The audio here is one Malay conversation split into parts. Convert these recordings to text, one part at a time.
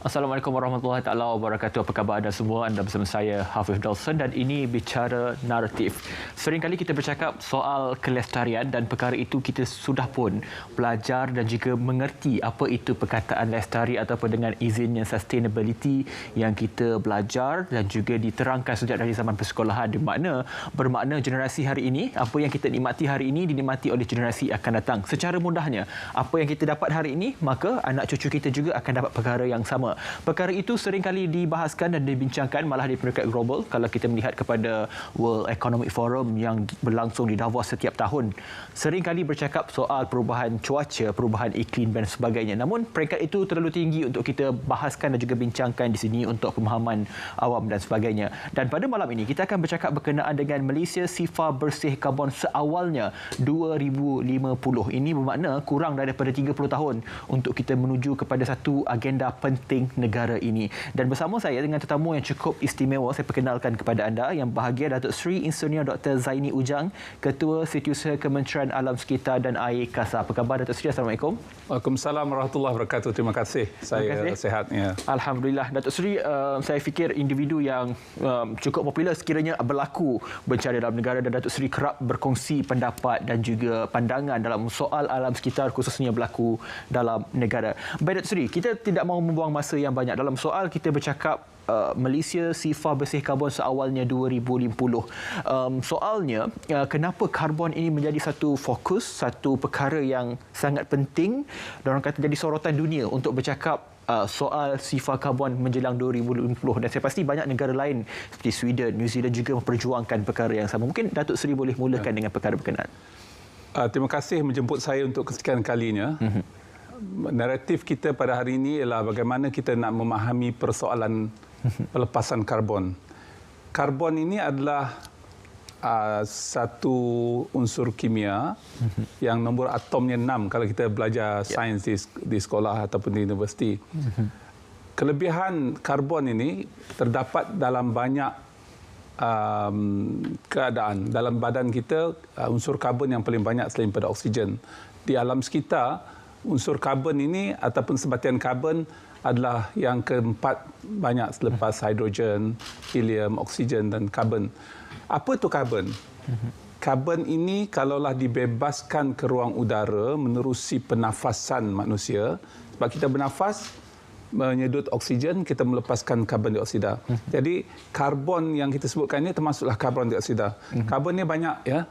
Assalamualaikum warahmatullahi taala wabarakatuh. Apa khabar anda semua? Anda bersama saya Hafiz Dawson dan ini Bicara Naratif. Seringkali kita bercakap soal kelestarian dan perkara itu kita sudah pun belajar dan juga mengerti apa itu perkataan lestari ataupun dengan izinnya sustainability yang kita belajar dan juga diterangkan sejak dari zaman persekolahan, di mana bermakna generasi hari ini, apa yang kita nikmati hari ini dinikmati oleh generasi akan datang. Secara mudahnya, apa yang kita dapat hari ini, maka anak cucu kita juga akan dapat perkara yang sama. Perkara itu seringkali dibahaskan dan dibincangkan malah di peringkat global kalau kita melihat kepada World Economic Forum yang berlangsung di Davos setiap tahun. Seringkali bercakap soal perubahan cuaca, perubahan iklim dan sebagainya. Namun peringkat itu terlalu tinggi untuk kita bahaskan dan juga bincangkan di sini untuk pemahaman awam dan sebagainya. Dan pada malam ini kita akan bercakap berkenaan dengan Malaysia Sifar Bersih Karbon seawalnya 2050. Ini bermakna kurang daripada 30 tahun untuk kita menuju kepada satu agenda penting negara ini. Dan bersama saya dengan tetamu yang cukup istimewa, saya perkenalkan kepada anda yang bahagia, Datuk Seri Insinyur Dr. Zaini Ujang, Ketua Setiausaha Kementerian Alam Sekitar dan Air Kasar. Apa khabar Datuk Seri? Assalamualaikum. Waalaikumsalam warahmatullahi wabarakatuh. Terima kasih. Saya sihat. Ya. Alhamdulillah. Datuk Seri, saya fikir individu yang cukup popular sekiranya berlaku bencana dalam negara dan Datuk Seri kerap berkongsi pendapat dan juga pandangan dalam soal alam sekitar khususnya berlaku dalam negara. Baik Datuk Seri, kita tidak mahu membuang masa yang banyak dalam soal kita bercakap Malaysia Sifar Bersih Karbon seawalnya 2050. Soalnya, kenapa karbon ini menjadi satu fokus, satu perkara yang sangat penting dan orang kata jadi sorotan dunia untuk bercakap soal sifar karbon menjelang 2050. Dan saya pasti banyak negara lain seperti Sweden, New Zealand juga memperjuangkan perkara yang sama. Mungkin Datuk Seri boleh mulakan dengan perkara berkenaan. Terima kasih menjemput saya untuk kesekian kalinya. Naratif kita pada hari ini ialah bagaimana kita nak memahami persoalan pelepasan karbon. Karbon ini adalah satu unsur kimia yang nombor atomnya 6 kalau kita belajar sains di sekolah ataupun di universiti. Kelebihan karbon ini terdapat dalam banyak keadaan. Dalam badan kita, unsur karbon yang paling banyak selain pada oksigen. Di alam sekitar, unsur karbon ini ataupun sebatian karbon adalah yang keempat banyak selepas hidrogen, helium, oksigen dan karbon. Apa itu karbon? Karbon ini kalaulah dibebaskan ke ruang udara menerusi pernafasan manusia, sebab kita bernafas menyedut oksigen, kita melepaskan karbon dioksida. Jadi karbon yang kita sebutkan ini termasuklah karbon dioksida. Karbon ini banyak ya,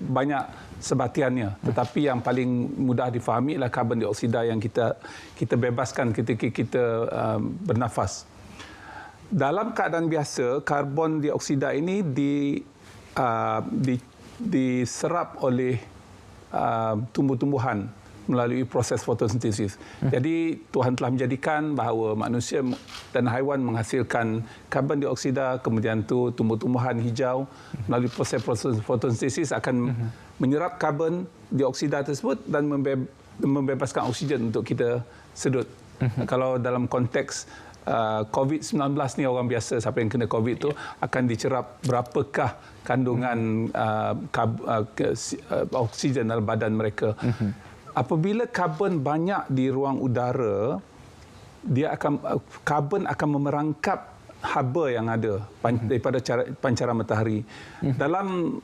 banyak sebatiannya. Tetapi yang paling mudah difahami adalah karbon dioksida yang kita bebaskan ketika kita bernafas. Dalam keadaan biasa, karbon dioksida ini diserap oleh tumbuh-tumbuhan melalui proses fotosintesis. Jadi Tuhan telah menjadikan bahawa manusia dan haiwan menghasilkan karbon dioksida, kemudian tumbuh-tumbuhan hijau melalui proses fotosintesis akan menyerap karbon dioksida tersebut dan membebaskan oksigen untuk kita sedut. Kalau dalam konteks COVID-19 ni orang biasa, siapa yang kena COVID tu akan dicerap berapakah kandungan oksigen dalam badan mereka. Apabila karbon banyak di ruang udara, karbon akan memerangkap haba yang ada daripada pancaran matahari. Dalam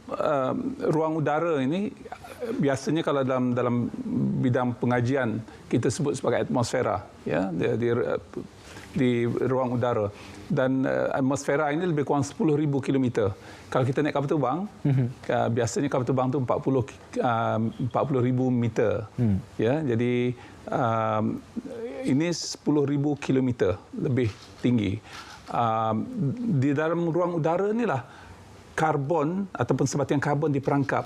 ruang udara ini, biasanya kalau dalam bidang pengajian kita sebut sebagai atmosfera, ya, di ruang udara. Dan atmosfera ini lebih kurang 10,000 kilometer. Kalau kita naik kapal terbang, biasanya kapal terbang itu 40,000 meter. Ya, jadi ini 10,000 kilometer lebih tinggi. Di dalam ruang udara inilah karbon ataupun sebatian karbon diperangkap.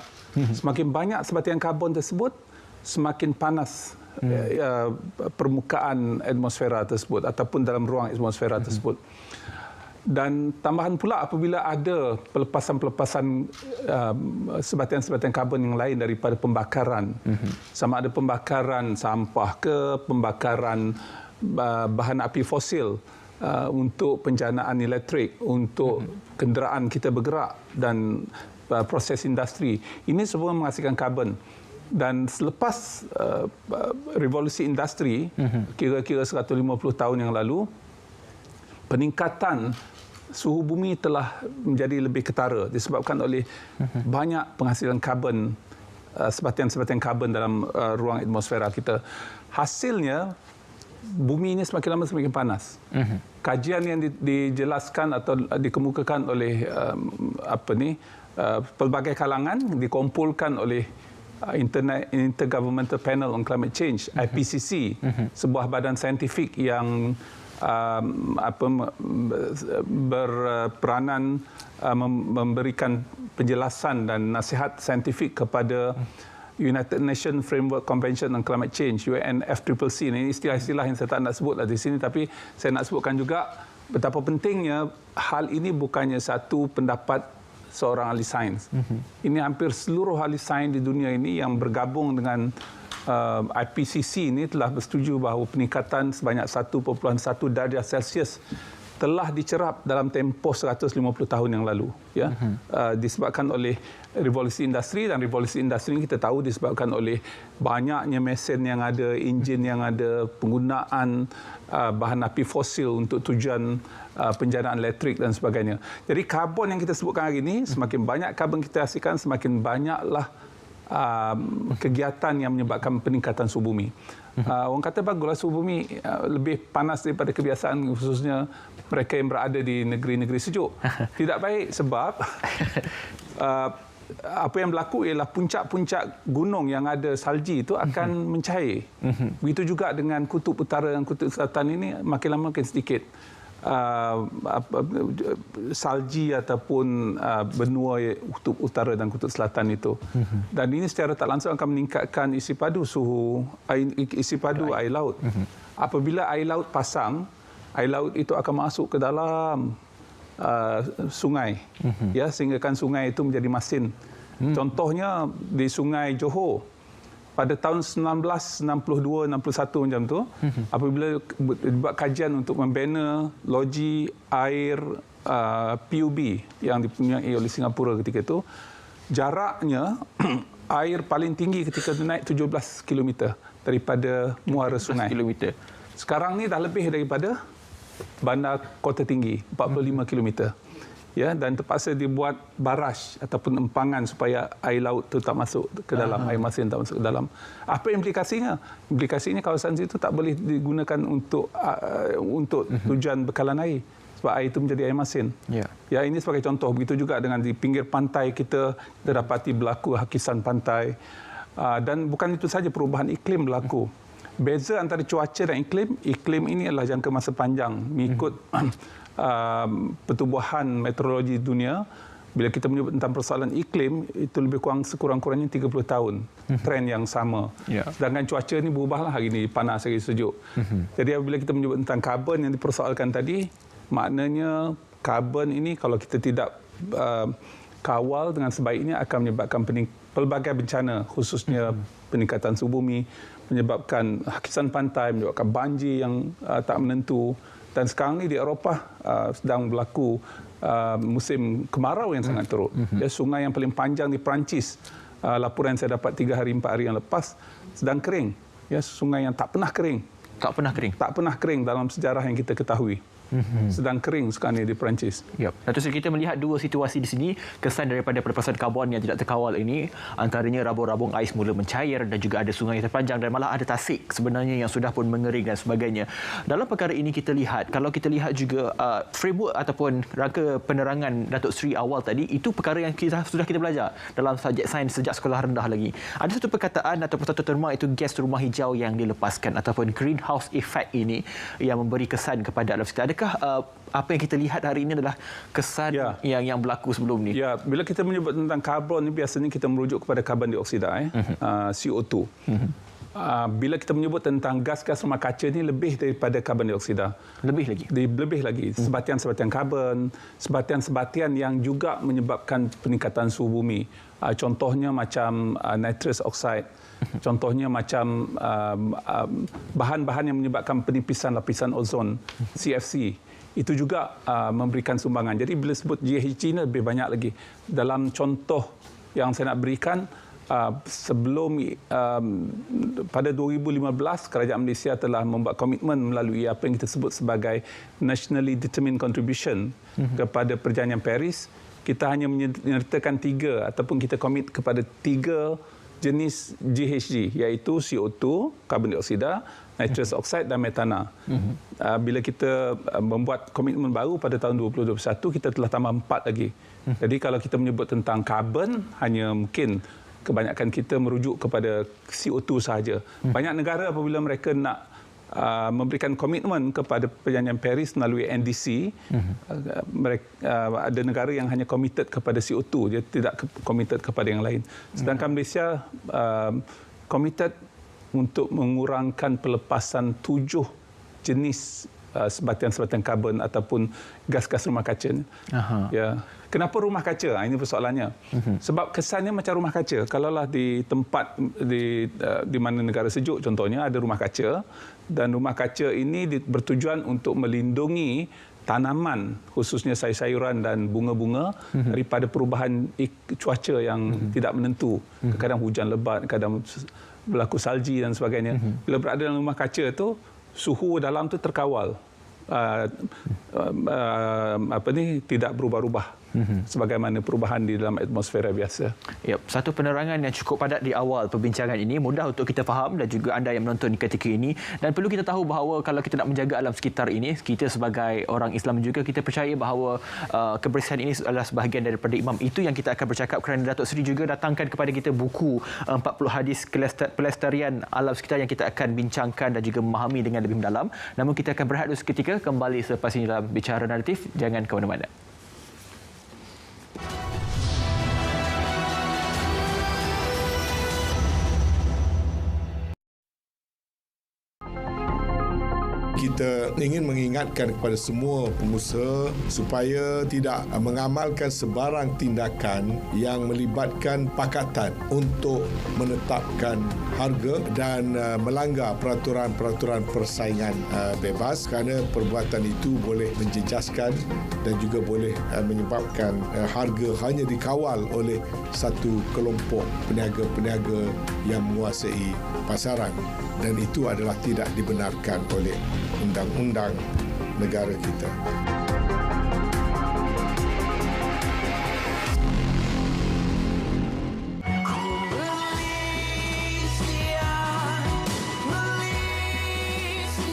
Semakin banyak sebatian karbon tersebut, semakin panas permukaan atmosfera tersebut ataupun dalam ruang atmosfera tersebut. Dan tambahan pula apabila ada pelepasan sebatian-sebatian karbon yang lain daripada pembakaran, sama ada pembakaran sampah ke pembakaran bahan api fosil untuk penjanaan elektrik, untuk kenderaan kita bergerak dan proses industri, ini semua menghasilkan karbon. Dan selepas revolusi industri, kira-kira 150 tahun yang lalu, peningkatan suhu bumi telah menjadi lebih ketara disebabkan oleh banyak penghasilan karbon, sebatian-sebatian karbon dalam ruang atmosfera kita. Hasilnya, bumi ini semakin lama semakin panas. Kajian yang dijelaskan atau dikemukakan oleh pelbagai kalangan dikumpulkan oleh Intergovernmental Panel on Climate Change, IPCC, sebuah badan saintifik yang berperanan memberikan penjelasan dan nasihat saintifik kepada United Nations Framework Convention on Climate Change, UNFCCC. Ini istilah-istilah yang saya tak nak sebutlah di sini, tapi saya nak sebutkan juga betapa pentingnya hal ini bukannya satu pendapat seorang ahli sains. Ini hampir seluruh ahli sains di dunia ini yang bergabung dengan IPCC ini telah bersetuju bahawa peningkatan sebanyak 1.1 darjah Celsius telah dicerap dalam tempoh 150 tahun yang lalu, ya. Disebabkan oleh revolusi industri, dan revolusi industri ini kita tahu disebabkan oleh banyaknya mesin yang ada, enjin yang ada, penggunaan bahan api fosil untuk tujuan penjanaan elektrik dan sebagainya. Jadi karbon yang kita sebutkan hari ini, semakin banyak karbon kita hasilkan, semakin banyaklah kegiatan yang menyebabkan peningkatan suhu bumi. Orang kata baguslah suhu bumi lebih panas daripada kebiasaan, khususnya mereka yang berada di negeri-negeri sejuk. Tidak baik sebab apa yang berlaku ialah puncak-puncak gunung yang ada salji itu akan mencair. Begitu juga dengan kutub utara dan kutub selatan ini makin lama makin sedikit salji ataupun benua kutub utara dan kutub selatan itu. Dan ini secara tak langsung akan meningkatkan isi padu air laut. Apabila air laut pasang, air laut itu akan masuk ke dalam sungai, ya, sehingga kan sungai itu menjadi masin. Contohnya di Sungai Johor pada tahun 1962-61 macam tu, apabila dibuat kajian untuk membina loji air PUB yang dipunyai oleh Singapura ketika itu, jaraknya air paling tinggi ketika itu naik 17 km daripada muara sungai. Kilometer. Sekarang ni dah lebih daripada bandar Kota Tinggi, 45 km. Ya, dan terpaksa dibuat baraj ataupun empangan supaya air laut itu tak masuk ke dalam, air masin tak masuk ke dalam. Apa implikasinya? Implikasinya kawasan situ tak boleh digunakan untuk tujuan bekalan air sebab air itu menjadi air masin. Ya, ini sebagai contoh. Begitu juga dengan di pinggir pantai kita dapati berlaku hakisan pantai. Dan bukan itu saja, perubahan iklim berlaku. Beza antara cuaca dan iklim ini adalah jangka masa panjang mengikut pertubuhan meteorologi dunia. Bila kita menyebut tentang persoalan iklim, itu lebih kurang sekurang-kurangnya 30 tahun trend yang sama. Sedangkan cuaca ini berubahlah, hari ini panas, hari sejuk. Jadi apabila kita menyebut tentang karbon yang dipersoalkan tadi, maknanya karbon ini kalau kita tidak kawal dengan sebaiknya akan menyebabkan pelbagai bencana, khususnya peningkatan suhu bumi, menyebabkan hakisan pantai, menyebabkan banjir yang tak menentu. Dan sekarang ni di Eropah sedang berlaku musim kemarau yang sangat teruk. Ya, sungai yang paling panjang di Perancis, laporan saya dapat 3 hari 4 hari yang lepas, sedang kering. Ya, sungai yang tak pernah kering. Tak pernah kering dalam sejarah yang kita ketahui. Sedang kering sekarang ini di Perancis. Datuk Seri, kita melihat dua situasi di sini, kesan daripada pelepasan karbon yang tidak terkawal ini, antaranya rabung-rabung ais mula mencair dan juga ada sungai yang terpanjang dan malah ada tasik sebenarnya yang sudah pun mengering dan sebagainya. Dalam perkara ini kita lihat, kalau kita lihat juga framework ataupun rangka penerangan Datuk Seri awal tadi, itu perkara yang sudah kita belajar dalam subjek sains sejak sekolah rendah lagi. Ada satu perkataan ataupun satu terma, itu gas rumah hijau yang dilepaskan ataupun greenhouse effect ini yang memberi kesan kepada alam sekitar. Adakah apa yang kita lihat hari ini adalah kesan yang berlaku sebelum ni? Ya, bila kita menyebut tentang karbon ni, biasanya kita merujuk kepada karbon dioksida, CO2. Bila kita menyebut tentang gas-gas rumah kaca ni, lebih daripada karbon dioksida. Lebih lagi. Sebatian-sebatian karbon, sebatian-sebatian yang juga menyebabkan peningkatan suhu bumi. Contohnya macam nitrous oxide. Contohnya macam bahan-bahan yang menyebabkan penipisan lapisan ozon, CFC. Itu juga memberikan sumbangan. Jadi bila sebut GHG ini lebih banyak lagi. Dalam contoh yang saya nak berikan, sebelum pada 2015 kerajaan Malaysia telah membuat komitmen melalui apa yang kita sebut sebagai Nationally Determined Contribution kepada Perjanjian Paris. Kita hanya menyertakan 3 ataupun kita komit kepada 3 jenis GHG, iaitu CO2, karbon dioksida, nitrous oxide dan metana. Bila kita membuat komitmen baru pada tahun 2021, kita telah tambah 4 lagi. Jadi kalau kita menyebut tentang karbon, hanya mungkin kebanyakan kita merujuk kepada CO2 sahaja. Banyak negara apabila mereka nak memberikan komitmen kepada Perjanjian Paris melalui NDC, ada negara yang hanya committed kepada CO2, dia tidak committed kepada yang lain. Sedangkan Malaysia committed untuk mengurangkan pelepasan 7 jenis sebatian-sebatian karbon ataupun gas-gas rumah kaca. Ya. Kenapa rumah kaca? Ini persoalannya. Sebab kesannya macam rumah kaca. Kalaulah di tempat di mana negara sejuk contohnya ada rumah kaca, dan rumah kaca ini bertujuan untuk melindungi tanaman, khususnya sayur-sayuran dan bunga-bunga daripada perubahan cuaca yang tidak menentu. Kadang hujan lebat, kadang berlaku salji dan sebagainya. Bila berada dalam rumah kaca itu, suhu dalam tu terkawal. Tidak berubah-ubah sebagaimana perubahan di dalam atmosfera biasa. Yep. Satu penerangan yang cukup padat di awal perbincangan ini, mudah untuk kita faham dan juga anda yang menonton ketika ini. Dan perlu kita tahu bahawa kalau kita nak menjaga alam sekitar ini, kita sebagai orang Islam juga, kita percaya bahawa kebersihan ini adalah sebahagian daripada Imam. Itu yang kita akan bercakap kerana Datuk Seri juga datangkan kepada kita buku 40 hadis pelestarian alam sekitar yang kita akan bincangkan dan juga memahami dengan lebih mendalam. Namun kita akan berehat dulu seketika, kembali selepas ini dalam Bicara Naratif. Jangan ke mana-mana. Kita ingin mengingatkan kepada semua pengusaha supaya tidak mengamalkan sebarang tindakan yang melibatkan pakatan untuk menetapkan harga dan melanggar peraturan-peraturan persaingan bebas, kerana perbuatan itu boleh menjejaskan dan juga boleh menyebabkan harga hanya dikawal oleh satu kelompok peniaga-peniaga yang menguasai pasaran, dan itu adalah tidak dibenarkan oleh undang-undang negara kita.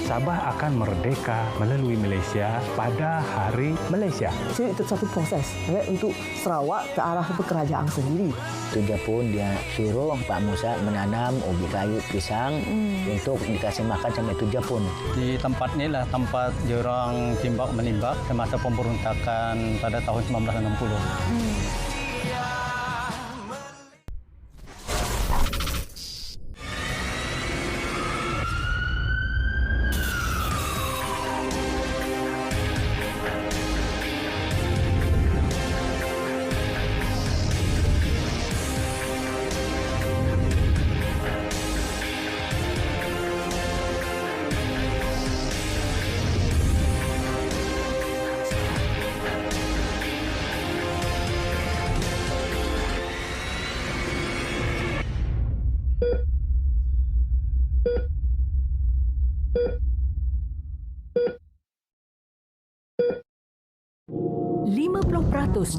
Sabah akan merdeka melalui Malaysia pada Hari Malaysia. Jadi itu satu proses untuk Sarawak ke arah kerajaan sendiri. Itu pun dia suruh Pak Musa menanam ubi kayu pisang untuk dikasih makan sampai itu pun. Di tempat inilah tempat diorang timbak menimbak semasa pemberontakan pada tahun 1960.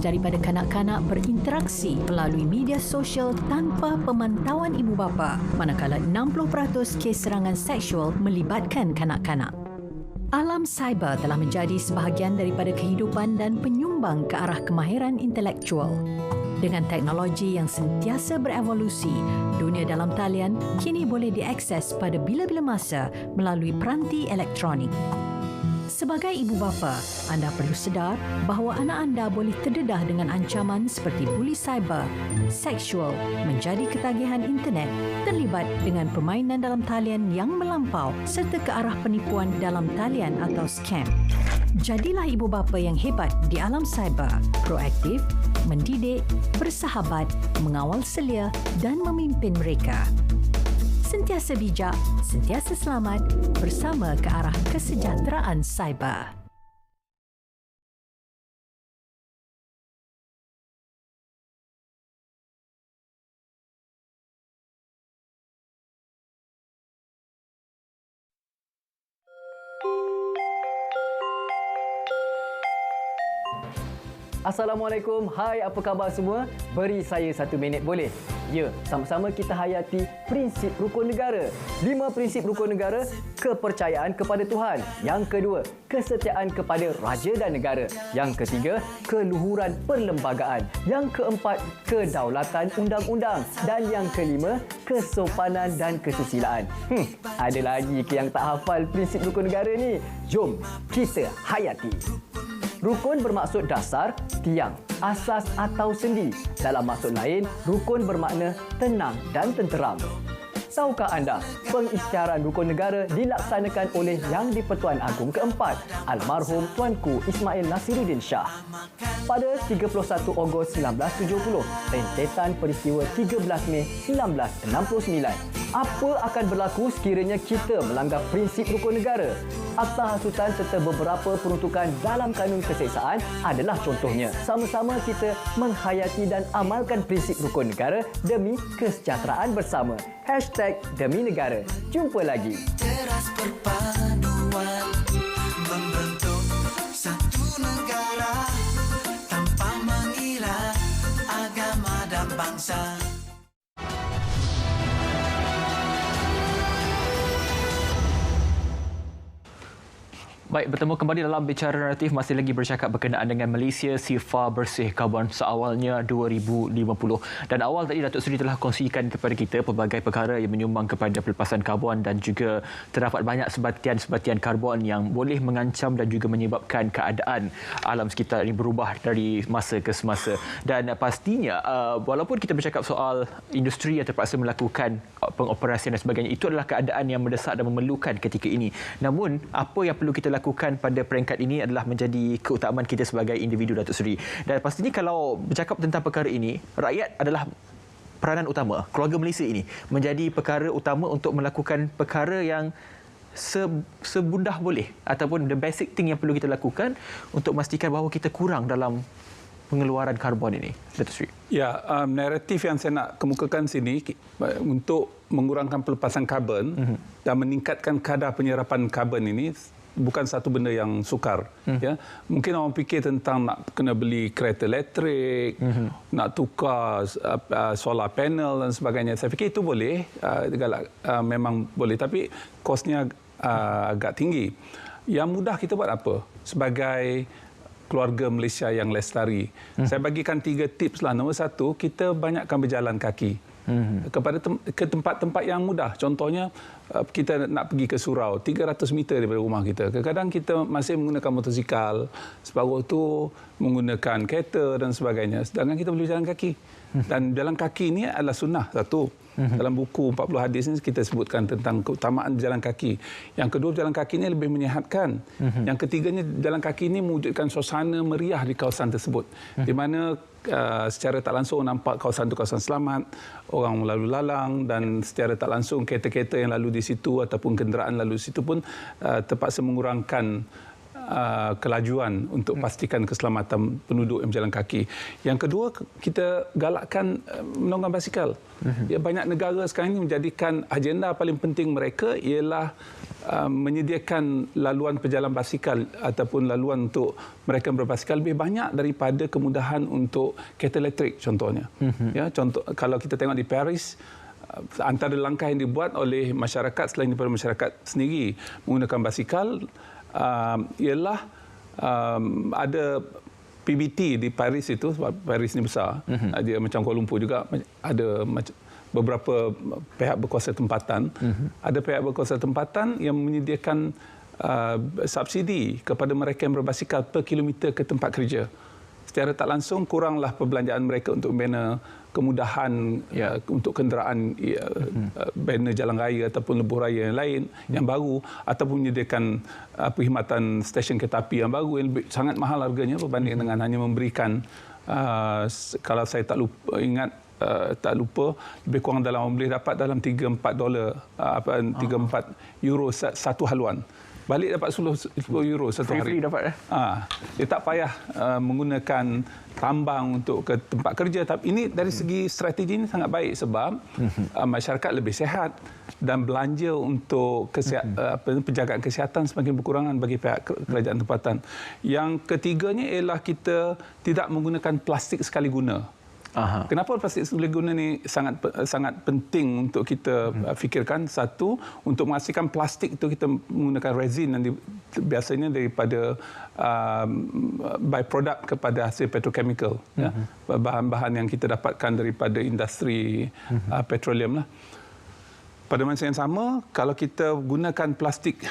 Daripada kanak-kanak berinteraksi melalui media sosial tanpa pemantauan ibu bapa, manakala 60% kes serangan seksual melibatkan kanak-kanak. Alam cyber telah menjadi sebahagian daripada kehidupan dan penyumbang ke arah kemahiran intelektual. Dengan teknologi yang sentiasa berevolusi, dunia dalam talian kini boleh diakses pada bila-bila masa melalui peranti elektronik. Sebagai ibu bapa, anda perlu sedar bahawa anak anda boleh terdedah dengan ancaman seperti buli cyber, seksual, menjadi ketagihan internet, terlibat dengan permainan dalam talian yang melampau serta ke arah penipuan dalam talian atau scam. Jadilah ibu bapa yang hebat di alam cyber, proaktif, mendidik, bersahabat, mengawal selia dan memimpin mereka. Sentiasa bijak, sentiasa selamat bersama ke arah kesejahteraan cyber. Assalamualaikum. Hai, apa khabar semua? Beri saya 1 minit boleh? Ya, sama-sama kita hayati prinsip rukun negara. 5 prinsip rukun negara: kepercayaan kepada Tuhan. Yang kedua, kesetiaan kepada raja dan negara. Yang ketiga, keluhuran perlembagaan. Yang keempat, kedaulatan undang-undang. Dan yang kelima, kesopanan dan kesusilaan. Ada lagi ke yang tak hafal prinsip rukun negara ni? Jom kita hayati. Rukun bermaksud dasar, tiang, asas atau sendi. Dalam maksud lain, rukun bermakna tenang dan tenteram. Tahukah anda, pengisytiharan rukun negara dilaksanakan oleh Yang di-Pertuan Agong keempat, almarhum Tuanku Ismail Nasiruddin Shah. Pada 31 Ogos 1970, rentetan peristiwa 13 Mei 1969. Apa akan berlaku sekiranya kita melanggar prinsip rukun negara? Akta hasutan serta beberapa peruntukan dalam kanun keseksaan adalah contohnya. Sama-sama kita menghayati dan amalkan prinsip rukun negara demi kesejahteraan bersama. #Demi Negara. Jumpa lagi. Teras perpaduan membentuk satu negara tanpa mengira agama dan bangsa. Baik, bertemu kembali dalam Bicara Naratif, masih lagi bercakap berkenaan dengan Malaysia Sifar Bersih Karbon seawalnya 2050. Dan awal tadi Datuk Seri telah kongsikan kepada kita pelbagai perkara yang menyumbang kepada pelepasan karbon dan juga terdapat banyak sebatian-sebatian karbon yang boleh mengancam dan juga menyebabkan keadaan alam sekitar ini berubah dari masa ke semasa. Dan pastinya, walaupun kita bercakap soal industri yang terpaksa melakukan pengoperasian dan sebagainya, itu adalah keadaan yang mendesak dan memerlukan ketika ini. Namun, apa yang perlu kita lakukan pada peringkat ini adalah menjadi keutamaan kita sebagai individu, Datuk Seri. Dan pastinya kalau bercakap tentang perkara ini, rakyat adalah peranan utama. Keluarga Malaysia ini menjadi perkara utama untuk melakukan perkara yang sebundah boleh ataupun the basic thing yang perlu kita lakukan untuk memastikan bahawa kita kurang dalam pengeluaran karbon ini, Datuk Seri. Ya, naratif yang saya nak kemukakan sini untuk mengurangkan pelepasan karbon dan meningkatkan kadar penyerapan karbon ini bukan satu benda yang sukar. Ya, mungkin orang fikir tentang nak kena beli kereta elektrik, nak tukar solar panel dan sebagainya. Saya fikir itu boleh, memang boleh, tapi kosnya agak tinggi. Yang mudah kita buat apa? Sebagai keluarga Malaysia yang lestari, saya bagikan 3 tips lah. Nombor 1, kita banyakkan berjalan kaki. Ke tempat-tempat yang mudah. Contohnya, kita nak pergi ke surau 300 meter daripada rumah kita. Kadang-kadang kita masih menggunakan motosikal, separuh tu menggunakan kereta dan sebagainya. Sedangkan kita boleh jalan kaki. Dan jalan kaki ini adalah sunnah satu. Dalam buku 40 hadis ini kita sebutkan tentang keutamaan jalan kaki. Yang kedua, jalan kaki ini lebih menyihatkan. Yang ketiganya, jalan kaki ini mewujudkan suasana meriah di kawasan tersebut. Di mana secara tak langsung nampak kawasan itu kawasan selamat, orang lalu lalang, dan secara tak langsung kereta-kereta yang lalu di situ ataupun kenderaan lalu di situ pun terpaksa mengurangkan kelajuan untuk pastikan keselamatan penduduk yang berjalan kaki. Yang kedua, kita galakkan menunggang basikal. Ya, banyak negara sekarang ini menjadikan agenda paling penting mereka ialah menyediakan laluan pejalan basikal ataupun laluan untuk mereka berbasikal lebih banyak daripada kemudahan untuk kereta elektrik contohnya. Ya, contoh kalau kita tengok di Paris, antara langkah yang dibuat oleh masyarakat selain daripada masyarakat sendiri menggunakan basikal ialah ada PBT di Paris itu, sebab Paris ini besar, dia macam Kuala Lumpur juga, ada beberapa pihak berkuasa tempatan. Ada pihak berkuasa tempatan yang menyediakan subsidi kepada mereka yang berbasikal per kilometer ke tempat kerja. Secara tak langsung kuranglah perbelanjaan mereka untuk membina kemudahan untuk kenderaan banner jalan raya ataupun lebuh raya yang lain yang baru, ataupun menyediakan perkhidmatan stesen kereta api yang baru yang lebih, sangat mahal harganya berbanding dengan hanya memberikan kalau saya tak lupa lebih kurang dalam boleh dapat dalam $3-4 €3-4 satu haluan. balik dapat 10 euro satu hari. Free dapat. Dia tak payah menggunakan tambang untuk ke tempat kerja. Tapi ini dari segi strategi ini sangat baik sebab masyarakat lebih sihat dan belanja untuk penjagaan kesihatan semakin berkurangan bagi pihak kerajaan tempatan. Yang ketiganya ialah kita tidak menggunakan plastik sekali guna. Kenapa plastik sekali guna ni sangat penting untuk kita fikirkan? Satu, untuk menghasilkan plastik itu kita menggunakan resin yang biasanya daripada byproduct kepada hasil petrochemical, bahan-bahan yang kita dapatkan daripada industri petroleum lah. Pada masa yang sama, kalau kita gunakan plastik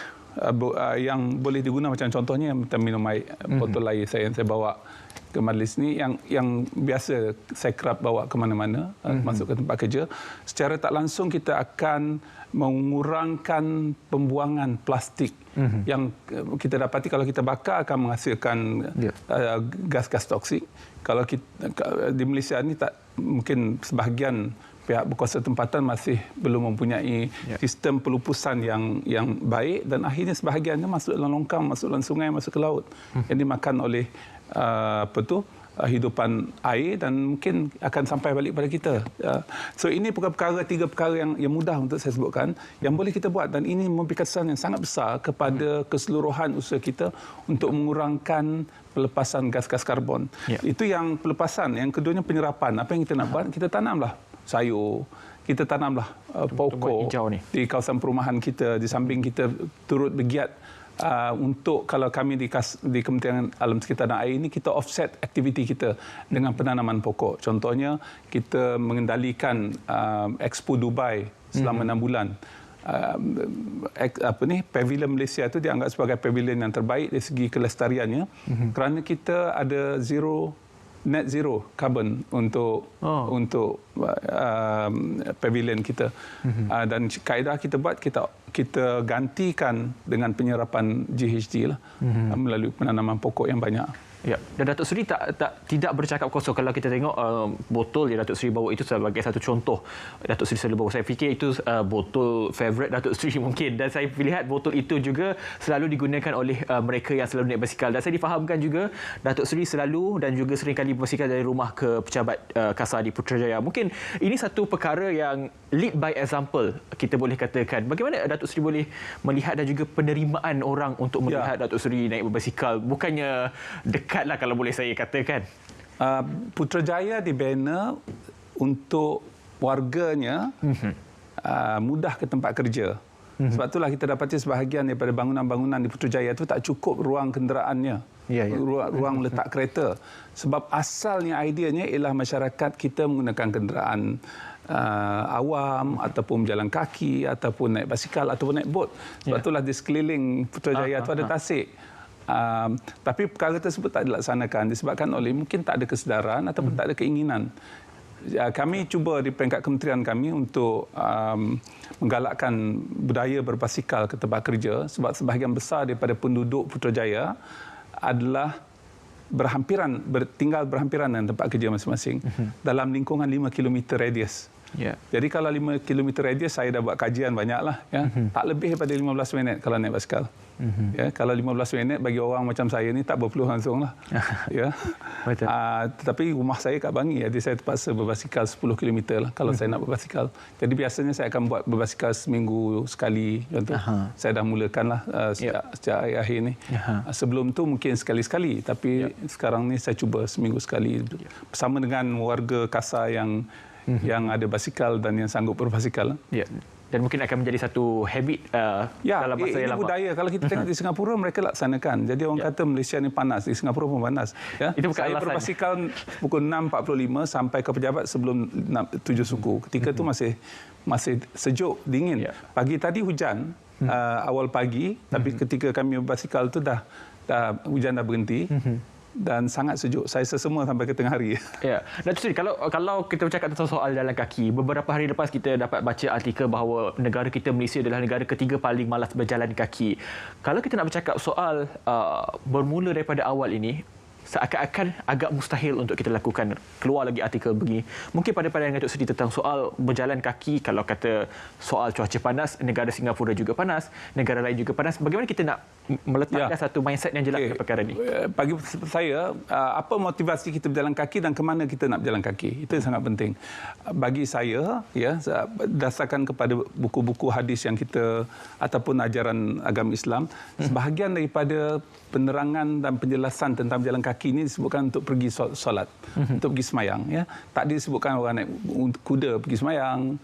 yang boleh digunakan, macam contohnya minum air, botol air yang saya bawa ke majlis ni, yang biasa saya kerap bawa ke mana-mana, masuk ke tempat kerja, secara tak langsung kita akan mengurangkan pembuangan plastik yang kita dapati kalau kita bakar akan menghasilkan gas-gas toksik. Kalau kita, di Malaysia ni tak mungkin sebahagian pihak berkuasa tempatan masih belum mempunyai sistem pelupusan yang baik, dan akhirnya sebahagiannya masuk dalam longkang, masuk dalam sungai, masuk ke laut yang dimakan oleh hidupan air dan mungkin akan sampai balik pada kita. So ini tiga perkara yang mudah untuk saya sebutkan yang boleh kita buat, dan ini memberikan kesan yang sangat besar kepada keseluruhan usaha kita untuk mengurangkan pelepasan gas-gas karbon. Itu yang pelepasan. Yang keduanya penyerapan. Apa yang kita nak buat? Kita tanamlah sayur, kita tanamlah pokok di kawasan perumahan kita, di samping kita turut bergiat untuk, kalau kami di Kementerian Alam Sekitar dan Air ini, kita offset aktiviti kita dengan penanaman pokok. Contohnya, kita mengendalikan Expo Dubai selama 6 bulan. Pavilion Malaysia itu dianggap sebagai pavilion yang terbaik dari segi kelestariannya, kerana kita ada net zero carbon untuk pavilion kita. Dan kaedah kita buat, kita gantikan dengan penyerapan GHG lah, melalui penanaman pokok yang banyak. Ya, dan Datuk Seri tidak bercakap kosong. Kalau kita tengok botol yang Datuk Seri bawa itu sebagai satu contoh Datuk Seri selalu bawa. Saya fikir itu botol favourite Datuk Seri mungkin, dan saya lihat botol itu juga selalu digunakan oleh mereka yang selalu naik basikal. Dan saya difahamkan juga Datuk Seri selalu dan juga seringkali berbasikal dari rumah ke Pejabat Kasar di Putrajaya. Mungkin ini satu perkara yang lead by example, kita boleh katakan. Bagaimana Datuk Seri boleh melihat dan juga penerimaan orang untuk melihat Datuk Seri naik berbasikal? Bukannya dekatlah kalau boleh saya katakan. Putrajaya dibina untuk warganya mudah ke tempat kerja. Sebab itulah kita dapati sebahagian daripada bangunan-bangunan di Putrajaya itu tak cukup ruang kenderaannya, ruang letak kereta. Sebab asalnya, ideanya ialah masyarakat kita menggunakan kenderaan awam ataupun berjalan kaki ataupun naik basikal ataupun naik bot. Sebab itulah di sekeliling Putrajaya itu ada tasik. Tapi perkara tersebut tak dilaksanakan disebabkan oleh mungkin tak ada kesedaran ataupun tak ada keinginan. Kami cuba di peringkat kementerian kami untuk menggalakkan budaya berbasikal ke tempat kerja, sebab sebahagian besar daripada penduduk Putrajaya adalah tinggal berhampiran dengan tempat kerja masing-masing dalam lingkungan 5 km radius. Jadi kalau 5 km radius, saya dah buat kajian banyaklah, tak lebih daripada 15 minit kalau naik basikal. Kalau 15 minit bagi orang macam saya ni tak berpeluh langsung lah. Tetapi rumah saya kat Bangi, jadi saya terpaksa berbasikal 10 km lah kalau saya nak berbasikal. Jadi biasanya saya akan buat berbasikal seminggu sekali. Contoh, saya dah mulakanlah sejak akhir ni. Sebelum tu mungkin sekali-sekali, tapi sekarang ni saya cuba seminggu sekali bersama dengan warga Kasar yang ada basikal dan yang sanggup berbasikal. Dan mungkin akan menjadi satu habit dalam masa yang lama. Budaya. Kalau kita tengok di Singapura, mereka laksanakan. Jadi orang kata Malaysia ni panas, di Singapura pun panas. Itu bukan saya berbasikal pukul 6.45 sampai ke pejabat sebelum 7 suku. Ketika itu masih sejuk, dingin. Pagi tadi hujan, awal pagi, tapi ketika kami berbasikal itu dah hujan dah berhenti. Dan sangat sejuk. Saya sesemua sampai ke tengah hari. Datuk Seri, kalau kita bercakap tentang soal jalan kaki, beberapa hari lepas kita dapat baca artikel bahawa negara kita, Malaysia, adalah negara ketiga paling malas berjalan kaki. Kalau kita nak bercakap soal bermula daripada awal ini, seakan-akan agak mustahil untuk kita lakukan. Keluar lagi artikel begini. Mungkin pada pandangan Datuk Seri tentang soal berjalan kaki, kalau kata soal cuaca panas, negara Singapura juga panas, negara lain juga panas. Bagaimana kita nak meletakkan satu mindset yang jelas ke perkara ini? Bagi saya, apa motivasi kita berjalan kaki dan ke mana kita nak berjalan kaki? Itu yang sangat penting. Bagi saya, berdasarkan kepada buku-buku hadis yang kita ataupun ajaran agama Islam, sebahagian daripada penerangan dan penjelasan tentang berjalan kaki ini disebutkan untuk pergi solat, untuk pergi semayang. Tak disebutkan orang naik kuda pergi semayang.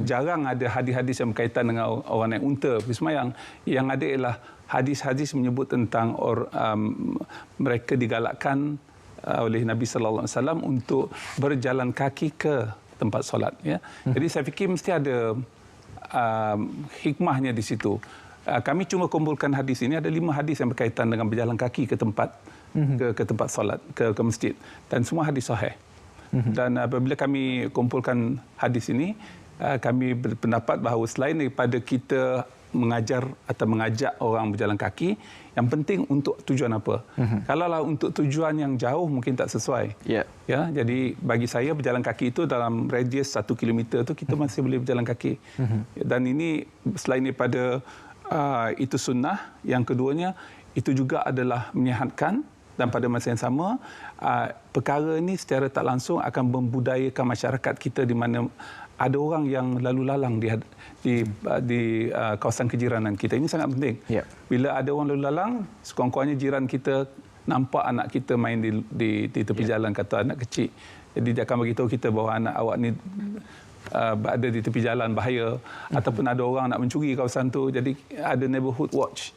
Jarang ada hadis-hadis yang berkaitan dengan orang naik unta pergi semayang. Yang ada ialah hadis-hadis menyebut tentang mereka digalakkan oleh Nabi sallallahu alaihi wasallam untuk berjalan kaki ke tempat solat. Jadi saya fikir mesti ada hikmahnya di situ. Kami cuma kumpulkan hadis ini, ada 5 hadis yang berkaitan dengan berjalan kaki ke tempat ke tempat solat, ke masjid, dan semua hadis sahih. Dan apabila kami kumpulkan hadis ini, kami berpendapat bahawa selain daripada kita mengajar atau mengajak orang berjalan kaki, yang penting untuk tujuan apa. Kalaulah untuk tujuan yang jauh mungkin tak sesuai. Jadi bagi saya berjalan kaki itu dalam radius 1 kilometer tu kita masih boleh berjalan kaki. Dan ini selain daripada itu sunnah, yang keduanya itu juga adalah menyihatkan, dan pada masa yang sama perkara ini secara tak langsung akan membudayakan masyarakat kita di mana ada orang yang lalu lalang di kawasan kejiranan kita. Ini sangat penting. Bila ada orang lalu lalang, sekurang-kurangnya jiran kita nampak anak kita main di tepi jalan, kata anak kecil. Jadi dia akan beritahu kita bahawa anak awak ni ada di tepi jalan, bahaya. Ataupun ada orang nak mencuri kawasan tu. Jadi ada neighborhood watch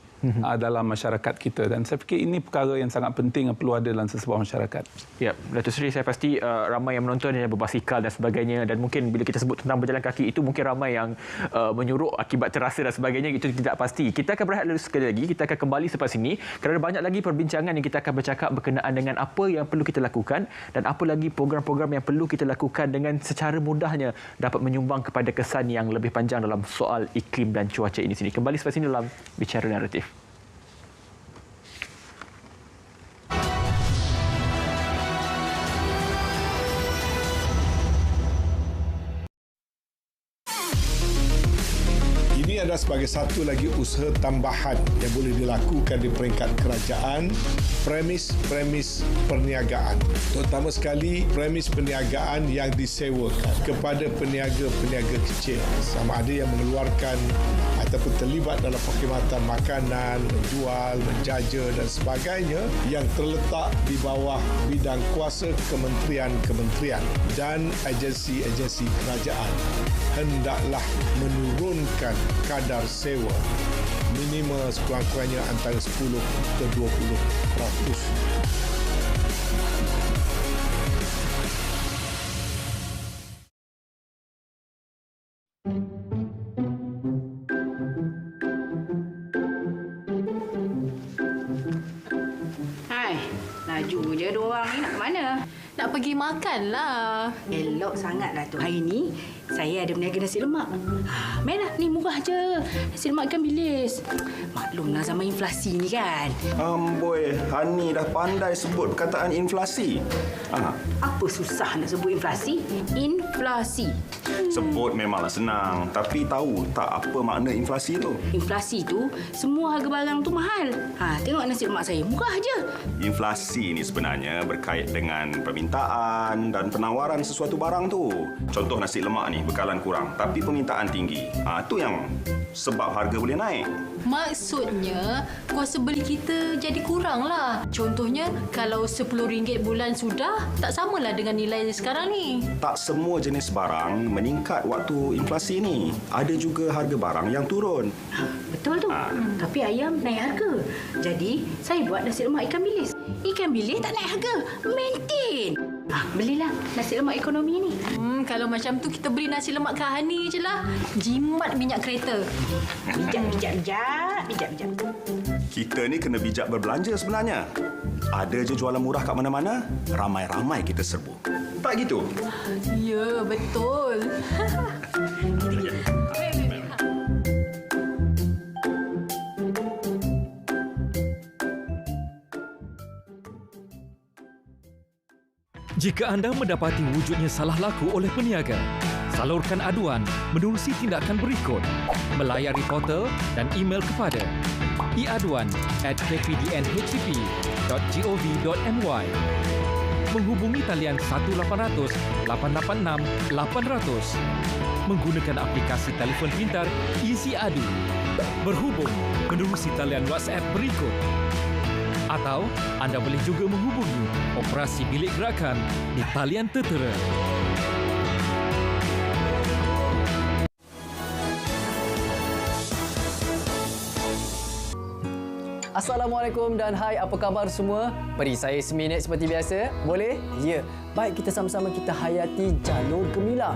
dalam masyarakat kita, dan saya fikir ini perkara yang sangat penting yang perlu ada dalam sesebuah masyarakat. Ya, Datuk Seri, saya pasti ramai yang menonton yang berbasikal dan sebagainya, dan mungkin bila kita sebut tentang berjalan kaki itu mungkin ramai yang menyuruk akibat terasa dan sebagainya, itu tidak pasti. Kita akan berehat dulu sekali lagi, kita akan kembali selepas ini kerana banyak lagi perbincangan yang kita akan bercakap berkenaan dengan apa yang perlu kita lakukan dan apa lagi program-program yang perlu kita lakukan dengan secara mudahnya dapat menyumbang kepada kesan yang lebih panjang dalam soal iklim dan cuaca ini sini. Kembali selepas ini dalam Bicara Naratif. Ini adalah sebagai satu lagi usaha tambahan yang boleh dilakukan di peringkat kerajaan, premis perniagaan. Terutama sekali premis perniagaan yang disewakan kepada peniaga-peniaga kecil. Sama ada yang mengeluarkan ataupun terlibat dalam perkhidmatan makanan, menjual, menjaja dan sebagainya yang terletak di bawah bidang kuasa kementerian-kementerian dan agensi-agensi kerajaan. Hendaklah menurunkan kadar sewa minimal sekurang-kurangnya antara 10 ke 20%. Hai, laju je diorang ni nak ke mana? Nak pergi makan lah. Elok sangatlah tu. Hari ni saya ada berniaga nasi lemak. Mainlah, ni murah je. Nasi lemak ikan bilis. Maklumlah zaman inflasi ni kan. Amboi, Hani dah pandai sebut perkataan inflasi. Apa susah nak sebut inflasi? Inflasi. Sebut memanglah senang, tapi tahu tak apa makna inflasi tu? Inflasi tu, semua harga barang tu mahal. Tengok nasi lemak saya, murah je. Inflasi ni sebenarnya berkait dengan permintaan dan penawaran sesuatu barang tu. Contoh nasi lemak ni bekalan kurang, tapi permintaan tinggi. Itu yang sebab harga boleh naik. Maksudnya, kuasa beli kita jadi kurang lah. Contohnya, kalau RM10 bulan sudah, tak samalah dengan nilai sekarang ni. Tak semua jenis barang meningkat waktu inflasi ni. Ada juga harga barang yang turun. Betul tu. Tapi ayam naik harga. Jadi, saya buat nasi lemak ikan bilis. Ikan bilis tak naik harga. Maintain. Belilah nasi lemak ekonomi ni. Kalau macam tu, kita beli nasi lemak Kak Hani je lah. Jimat minyak kereta. Bijak. Kita ni kena bijak berbelanja sebenarnya. Ada je jualan murah kat mana-mana, ramai-ramai kita serbu. Tak gitu? Ya, betul. Jika anda mendapati wujudnya salah laku oleh peniaga, salurkan aduan menerusi tindakan berikut. Melayari portal dan email kepada iaduan@kpdnhcp.gov.my. Menghubungi talian 1-800-886-800. Menggunakan aplikasi telefon pintar Easy Adu. Berhubung menerusi talian WhatsApp berikut. Atau anda boleh juga menghubungi operasi bilik gerakan di talian tertera. Assalamualaikum dan hai, apa khabar semua? Beri saya seminit seperti biasa. Boleh? Ya. Baik, kita sama-sama kita hayati jalur gemilang.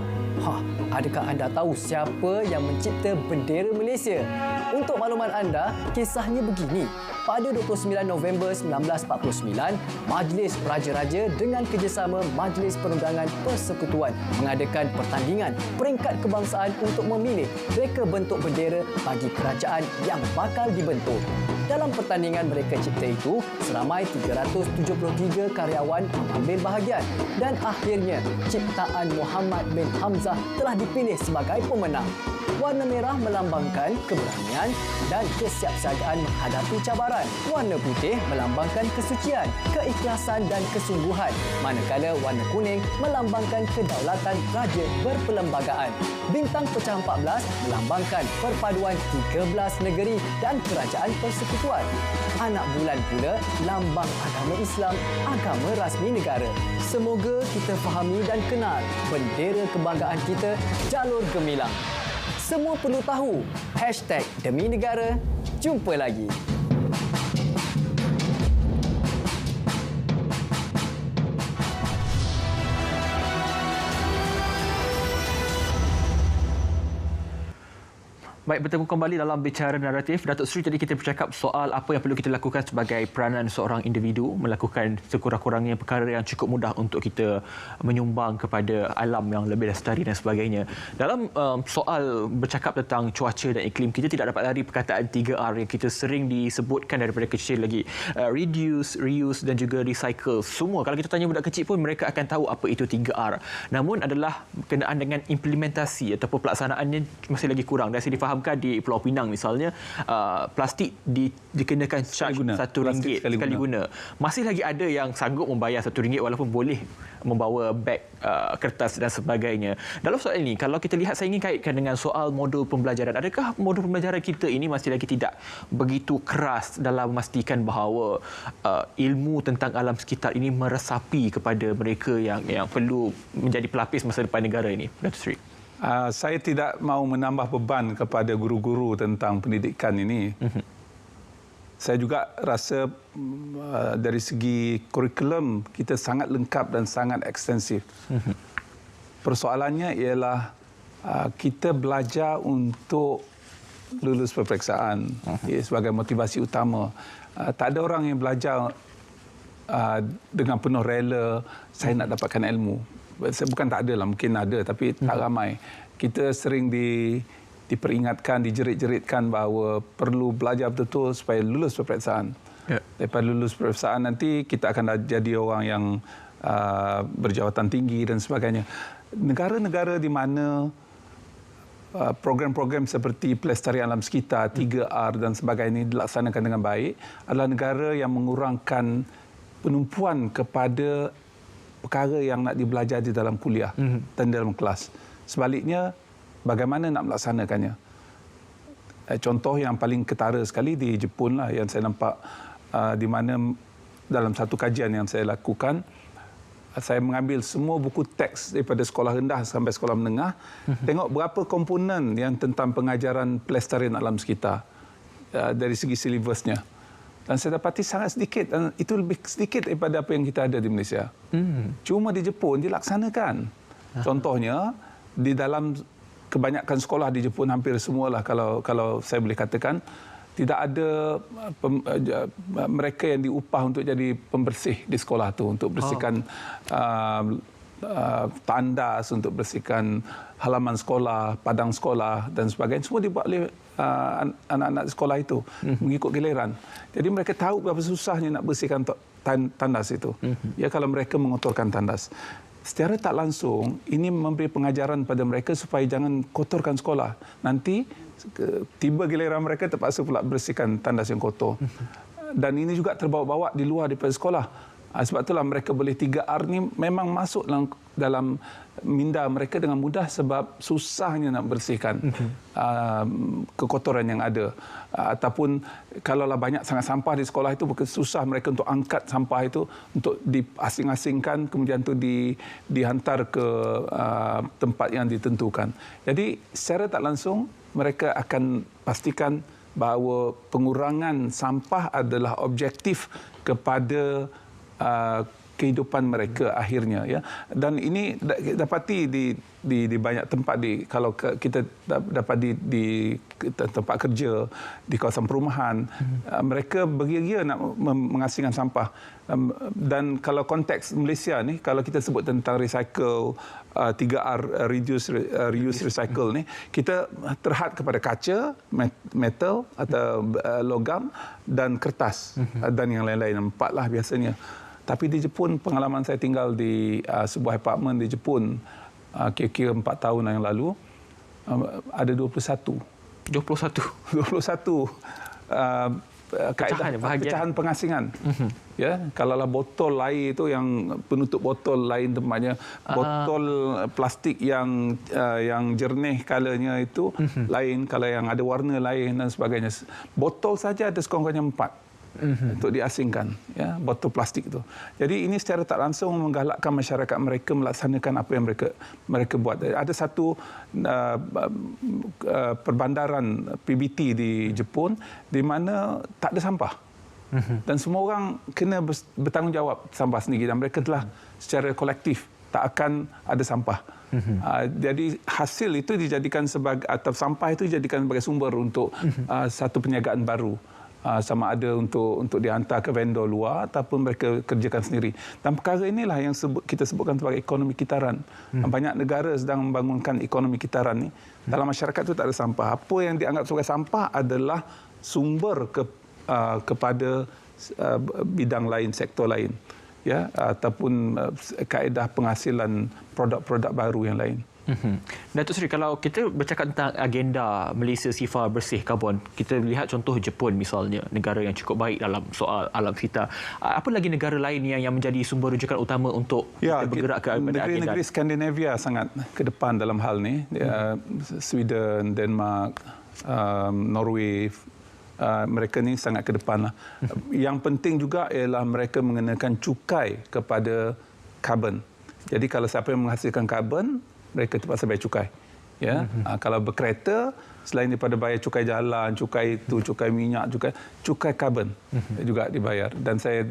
Adakah anda tahu siapa yang mencipta bendera Malaysia? Untuk makluman anda, kisahnya begini. Pada 29 November 1949, Majlis Raja-Raja dengan kerjasama Majlis Perundangan Persekutuan mengadakan pertandingan peringkat kebangsaan untuk memilih reka bentuk bendera bagi kerajaan yang bakal dibentuk. Dalam pertandingan mereka cipta itu, seramai 373 karyawan mengambil bahagian dan akhirnya ciptaan Muhammad bin Hamzah telah dipilih sebagai pemenang. Warna merah melambangkan keberanian dan kesiapsiagaan menghadapi cabaran. Warna putih melambangkan kesucian, keikhlasan dan kesungguhan. Manakala warna kuning melambangkan kedaulatan raja berperlembagaan. Bintang pecah 14 melambangkan perpaduan 13 negeri dan kerajaan persekutuan. Anak bulan pula lambang agama Islam, agama rasmi negara. Semoga kita fahami dan kenal bendera kebanggaan kita, jalur gemilang. Semua perlu tahu. #Demi Negara. Jumpa lagi. Baik, bertemu kembali dalam Bicara Naratif. Datuk Seri, tadi kita bercakap soal apa yang perlu kita lakukan sebagai peranan seorang individu melakukan sekurang-kurangnya perkara yang cukup mudah untuk kita menyumbang kepada alam yang lebih lestari dan sebagainya. Dalam soal bercakap tentang cuaca dan iklim, kita tidak dapat lari perkataan 3R yang kita sering disebutkan daripada kecil lagi. Reduce, reuse dan juga recycle. Semua, kalau kita tanya budak kecil pun mereka akan tahu apa itu 3R. Namun adalah berkenaan dengan implementasi ataupun pelaksanaannya masih lagi kurang. Dan saya difahamkan di Pulau Pinang misalnya, plastik dikenakan RM1 sekali guna. Masih lagi ada yang sanggup membayar RM1 walaupun boleh membawa beg kertas dan sebagainya. Dalam soal ini, kalau kita lihat, saya ingin kaitkan dengan soal modul pembelajaran. Adakah modul pembelajaran kita ini masih lagi tidak begitu keras dalam memastikan bahawa ilmu tentang alam sekitar ini meresapi kepada mereka yang perlu menjadi pelapis masa depan negara ini, Datuk Seri? Saya tidak mahu menambah beban kepada guru-guru tentang pendidikan ini. Saya juga rasa dari segi kurikulum kita sangat lengkap dan sangat ekstensif. Persoalannya ialah kita belajar untuk lulus peperiksaan sebagai motivasi utama. Tak ada orang yang belajar dengan penuh rela, saya nak dapatkan ilmu. Bukan tak ada lah, mungkin ada tapi tak ramai. Kita sering diperingatkan, dijerit-jeritkan bahawa perlu belajar betul-betul supaya lulus peperiksaan. Lepas lulus peperiksaan nanti kita akan jadi orang yang berjawatan tinggi dan sebagainya. Negara-negara di mana program-program seperti pelestarian alam sekitar, 3R dan sebagainya dilaksanakan dengan baik adalah negara yang mengurangkan penumpuan kepada perkara yang nak dibelajar di dalam kuliah dan dalam kelas. Sebaliknya, bagaimana nak melaksanakannya? Contoh yang paling ketara sekali di Jepun lah yang saya nampak, di mana dalam satu kajian yang saya lakukan, saya mengambil semua buku teks daripada sekolah rendah sampai sekolah menengah, tengok berapa komponen yang tentang pengajaran pelestarian alam sekitar dari segi silibusnya. Dan saya dapati sangat sedikit, dan itu lebih sedikit daripada apa yang kita ada di Malaysia. Cuma di Jepun dilaksanakan. Contohnya, di dalam kebanyakan sekolah di Jepun, hampir semualah kalau saya boleh katakan, tidak ada mereka yang diupah untuk jadi pembersih di sekolah tu, untuk bersihkan tandas, untuk bersihkan halaman sekolah, padang sekolah dan sebagainya. Semua dibuat oleh anak-anak sekolah itu mengikut giliran. Jadi mereka tahu berapa susahnya nak bersihkan tandas itu. Ya, kalau mereka mengotorkan tandas. Secara tak langsung, ini memberi pengajaran pada mereka supaya jangan kotorkan sekolah. Nanti tiba giliran mereka terpaksa pula bersihkan tandas yang kotor. Dan ini juga terbawa-bawa di luar daripada sekolah. Sebab itulah mereka boleh 3R ni memang masuk dalam minda mereka dengan mudah sebab susahnya nak bersihkan kekotoran yang ada. Ataupun kalaulah banyak sangat sampah di sekolah itu, susah mereka untuk angkat sampah itu untuk diasing-asingkan, kemudian itu dihantar ke tempat yang ditentukan. Jadi secara tak langsung mereka akan pastikan bahawa pengurangan sampah adalah objektif kepada kehidupan mereka akhirnya, ya. Dan ini dapati di banyak tempat, kalau kita dapat di tempat kerja, di kawasan perumahan, mereka bergiat-giat nak mengasingkan sampah. Dan kalau konteks Malaysia ni, kalau kita sebut tentang recycle, 3R, reduce, reuse, recycle ni, kita terhad kepada kaca, metal atau logam dan kertas dan yang lain-lain, 4 lah biasanya. Tapi di Jepun, pengalaman saya tinggal di sebuah apartmen di Jepun kira-kira 4 tahun yang lalu, ada 21 kaedah pecahan pengasingan. Ya, kalaulah botol air itu yang penutup botol lain tempatnya, botol plastik yang jernih kalanya itu lain, kalau yang ada warna lain dan sebagainya. Botol saja ada sekurang-kurangnya 4 untuk diasingkan, ya, botol plastik itu. Jadi ini secara tak langsung menggalakkan masyarakat mereka melaksanakan apa yang mereka buat. Ada satu perbandaran PBT di Jepun di mana tak ada sampah. Dan semua orang kena bertanggungjawab sampah sendiri, dan mereka telah secara kolektif tak akan ada sampah. Jadi hasil itu dijadikan sebagai, atau sampah itu dijadikan sebagai sumber untuk satu perniagaan baru. Sama ada untuk dihantar ke vendor luar ataupun mereka kerjakan sendiri. Dan perkara inilah yang kita sebutkan sebagai ekonomi kitaran. Banyak negara sedang membangunkan ekonomi kitaran ni. Dalam masyarakat itu tak ada sampah. Apa yang dianggap sebagai sampah adalah sumber kepada bidang lain, sektor lain, ya, ataupun kaedah penghasilan produk-produk baru yang lain. Datuk Seri, kalau kita bercakap tentang agenda Malaysia sifar bersih karbon, kita lihat contoh Jepun misalnya, negara yang cukup baik dalam soal alam sekitar. Apa lagi negara lain yang menjadi sumber rujukan utama untuk kita bergerak ke agenda? Negeri-negeri Skandinavia sangat ke depan dalam hal ni. Sweden, Denmark, Norway, mereka ni sangat ke depan lah. Yang penting juga ialah mereka mengenakan cukai kepada karbon. Jadi kalau siapa yang menghasilkan karbon, mereka terpaksa bayar cukai. Ya, kalau berkereta, selain daripada bayar cukai jalan, cukai itu, cukai minyak, cukai karbon juga dibayar. Dan saya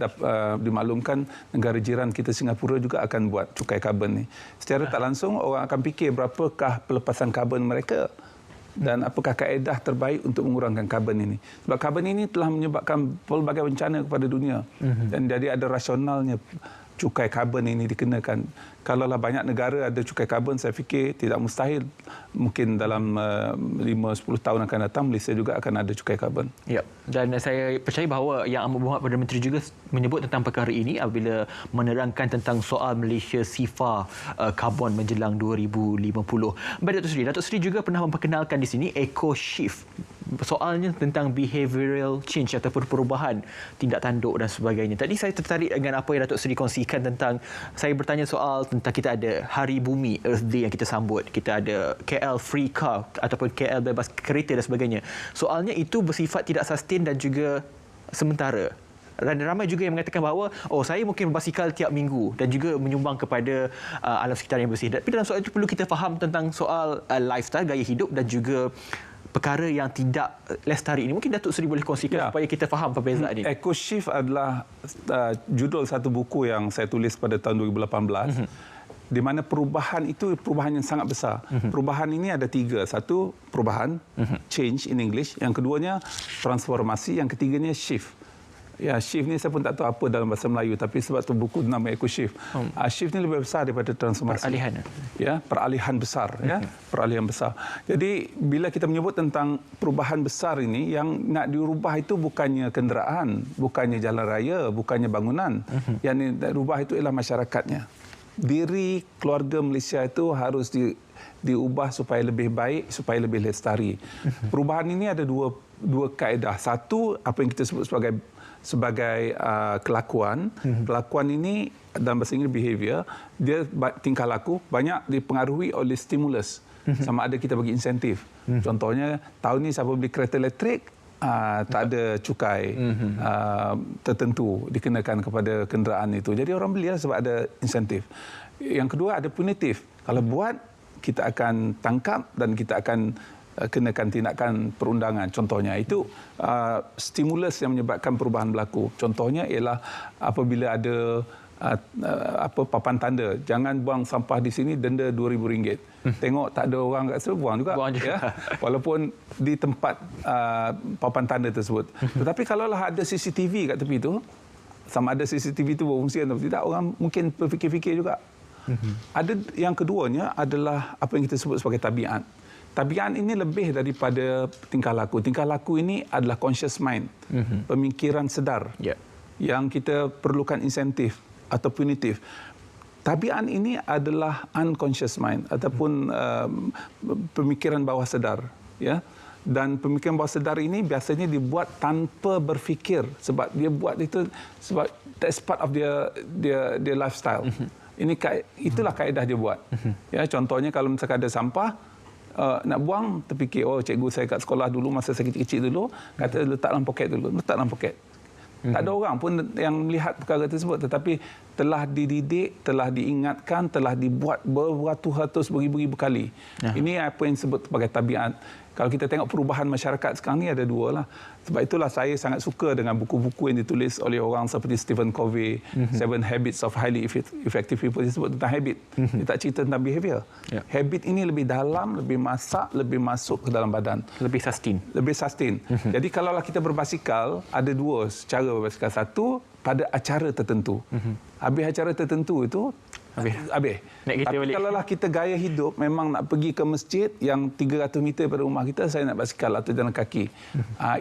dimaklumkan negara jiran kita Singapura juga akan buat cukai karbon ni. Secara tak langsung orang akan fikir berapakah pelepasan karbon mereka dan apakah kaedah terbaik untuk mengurangkan karbon ini. Sebab karbon ini telah menyebabkan pelbagai bencana kepada dunia. Dan jadi ada rasionalnya cukai karbon ini dikenakan. Kalaulah banyak negara ada cukai karbon, saya fikir tidak mustahil mungkin dalam 5-10 tahun akan datang Malaysia juga akan ada cukai karbon. Ya, dan saya percaya bahawa Yang Amat Berhormat Perdana Menteri juga menyebut tentang perkara ini apabila menerangkan tentang soal Malaysia sifar karbon menjelang 2050. Baik Datuk Seri juga pernah memperkenalkan di sini Eco Shift. Soalnya tentang behavioural change ataupun perubahan tindak tanduk dan sebagainya. Tadi saya tertarik dengan apa yang Datuk Seri kongsikan tentang, saya bertanya soal tentang kita ada Hari Bumi, Earth Day yang kita sambut. Kita ada KL Free Car ataupun KL bebas kereta dan sebagainya. Soalnya itu bersifat tidak sustain dan juga sementara. Dan ramai juga yang mengatakan bahawa saya mungkin berbasikal tiap minggu dan juga menyumbang kepada alam sekitar yang bersih. Tapi dalam soal itu perlu kita faham tentang soal lifestyle, gaya hidup dan juga perkara yang tidak lestari ini. Mungkin Datuk Seri boleh kongsikan supaya kita faham perbezaan ini. Eco Shift adalah judul satu buku yang saya tulis pada tahun 2018. Di mana perubahan itu perubahan yang sangat besar. Perubahan ini ada 3. Satu, perubahan, change in English. Yang keduanya, transformasi. Yang ketiganya, shift. Ya, shift ni saya pun tak tahu apa dalam bahasa Melayu, tapi sebab tu buku nama Eco Shift. Shift ni lebih besar daripada transformasi. Peralihan. Ya, peralihan besar. Ya, peralihan besar. Jadi bila kita menyebut tentang perubahan besar ini, yang nak dirubah itu bukannya kenderaan, bukannya jalan raya, bukannya bangunan. Yang dirubah itu ialah masyarakatnya. Diri keluarga Malaysia itu harus diubah supaya lebih baik, supaya lebih lestari. Perubahan ini ada dua kaedah. Satu, apa yang kita sebut sebagai kelakuan. Kelakuan ini dalam bahasa Inggeris behavior, dia tingkah laku banyak dipengaruhi oleh stimulus. Sama ada kita bagi insentif. Contohnya, tahun ni siapa beli kereta elektrik, tak ada cukai tertentu dikenakan kepada kenderaan itu. Jadi orang belilah sebab ada insentif. Yang kedua, ada punitif. Kalau buat, kita akan tangkap dan kita akan kenakan tindakan perundangan. Contohnya itu stimulus yang menyebabkan perubahan berlaku. Contohnya ialah apabila ada papan tanda, jangan buang sampah di sini, denda RM2,000. Tengok tak ada orang kat situ, buang juga. Ya? Walaupun di tempat papan tanda tersebut. Tetapi kalaulah ada CCTV kat tepi itu, sama ada CCTV itu berfungsi atau tidak, orang mungkin berfikir-fikir juga. Ada yang keduanya adalah apa yang kita sebut sebagai tabiat. Tabiat ini lebih daripada tingkah laku. Tingkah laku ini adalah conscious mind, pemikiran sedar, yang kita perlukan insentif atau punitif. Tabiat ini adalah unconscious mind ataupun pemikiran bawah sadar, ya. Dan pemikiran bawah sadar ini biasanya dibuat tanpa berfikir, sebab dia buat itu sebab that's part of their lifestyle. Itulah kaedah dia buat. Ya, contohnya kalau misalkan ada sampah nak buang, terfikir, cikgu saya kat sekolah dulu masa saya kecil-kecil dulu kata letak dalam poket dulu, letak dalam poket. Tak ada orang pun yang melihat perkara tersebut, tetapi telah dididik, telah diingatkan, telah dibuat beratus-ratus beribu-ribu kali. Ini apa yang disebut sebagai tabiat. Kalau kita tengok perubahan masyarakat sekarang ni ada dua lah. Sebab itulah saya sangat suka dengan buku-buku yang ditulis oleh orang seperti Stephen Covey, 7 Habits of Highly Effective People. Dia sebut tentang habit. Dia tak cerita tentang behavior. Habit ini lebih dalam, lebih masak, lebih masuk ke dalam badan. Lebih sustain. Lebih sustain. Jadi kalaulah kita berbasikal, ada dua cara berbasikal. Satu, pada acara tertentu. Habis acara tertentu itu, habis. Tapi kalaulah kita gaya hidup memang nak pergi ke masjid yang 300 meter pada rumah kita, saya nak basikal atau jalan kaki.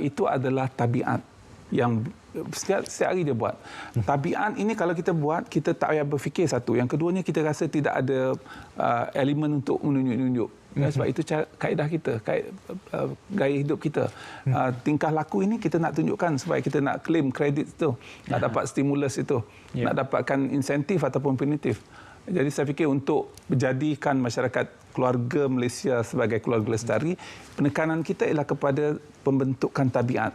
Itu adalah tabiat yang setiap hari dia buat. Tabiat ini kalau kita buat, kita tak payah berfikir satu. Yang keduanya, kita rasa tidak ada elemen untuk menunjuk-nunjuk. Sebab itu kaedah kita, gaya hidup kita. Tingkah laku ini kita nak tunjukkan supaya kita nak claim kredit itu, nak dapat stimulus itu, nak dapatkan insentif ataupun punitif. Jadi saya fikir untuk menjadikan masyarakat keluarga Malaysia sebagai keluarga lestari, penekanan kita ialah kepada pembentukan tabiat.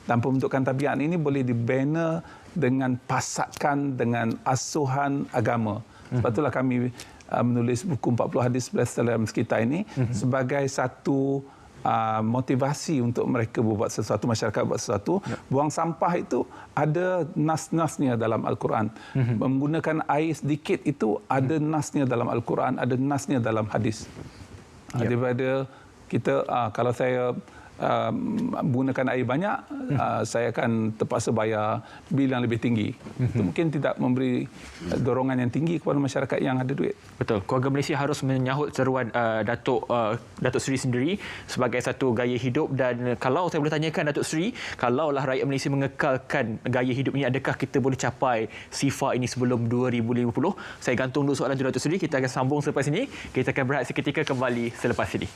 Dan pembentukan tabiat ini boleh dibina dengan pasakan, dengan asuhan agama. Sebab itulah kami menulis buku 40 hadis dalam sekitar ini sebagai satu motivasi untuk mereka buat sesuatu, masyarakat buat sesuatu. Buang sampah itu ada nas-nasnya dalam Al-Quran. Menggunakan air sedikit itu ada nasnya dalam Al-Quran, ada nasnya dalam hadis. Daripada kita, kalau saya menggunakan air banyak, saya akan terpaksa bayar bil yang lebih tinggi. Itu mungkin tidak memberi dorongan yang tinggi kepada masyarakat yang ada duit. Betul. Keluarga Malaysia harus menyahut seruan Datuk Seri sendiri sebagai satu gaya hidup. Dan kalau saya boleh tanyakan Datuk Seri, kalaulah rakyat Malaysia mengekalkan gaya hidup ini, adakah kita boleh capai sifar ini sebelum 2050? Saya gantung dulu soalan itu Datuk Seri. Kita akan sambung selepas ini. Kita akan berehat seketika, kembali selepas ini.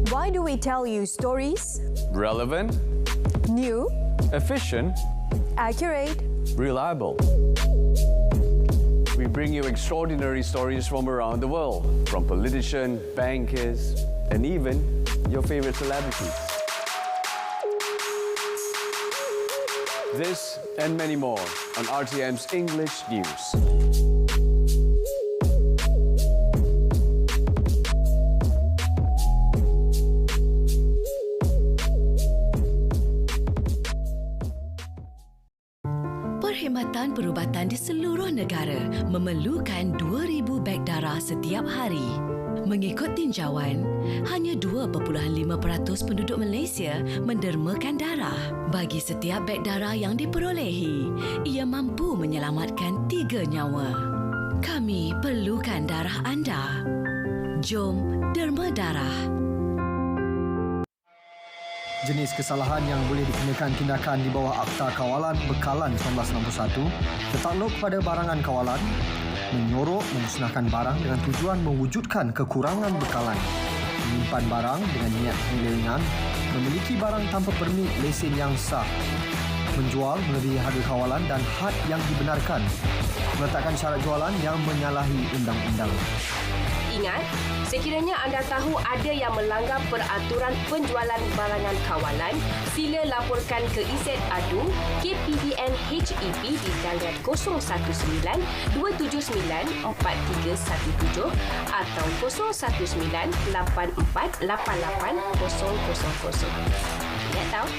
Why do we tell you stories? Relevant, New, efficient, accurate. reliable. We bring you extraordinary stories from around the world, from politicians, bankers, and even your favorite celebrities. This and many more on RTM's English News. Perkhidmatan Kebutuhan perubatan di seluruh negara memerlukan 2,000 beg darah setiap hari. Mengikut tinjauan, hanya 2.5% penduduk Malaysia mendermakan darah. Bagi setiap beg darah yang diperolehi, ia mampu menyelamatkan 3 nyawa. Kami perlukan darah anda. Jom derma darah. Jenis kesalahan yang boleh dikenakan tindakan di bawah Akta Kawalan Bekalan 1961 tertakluk pada barangan kawalan, menyorok memusnahkan barang dengan tujuan mewujudkan kekurangan bekalan, menyimpan barang dengan niat pengelilingan, memiliki barang tanpa permit lesen yang sah, menjual melebihi harga kawalan dan had yang dibenarkan, meletakkan syarat jualan yang menyalahi undang-undang. Ingat, sekiranya anda tahu ada yang melanggar peraturan penjualan barangan kawalan, sila laporkan ke IZADU KPDN HEP di talian 019-279-4317 atau 019-8488-000. Ingat tahu?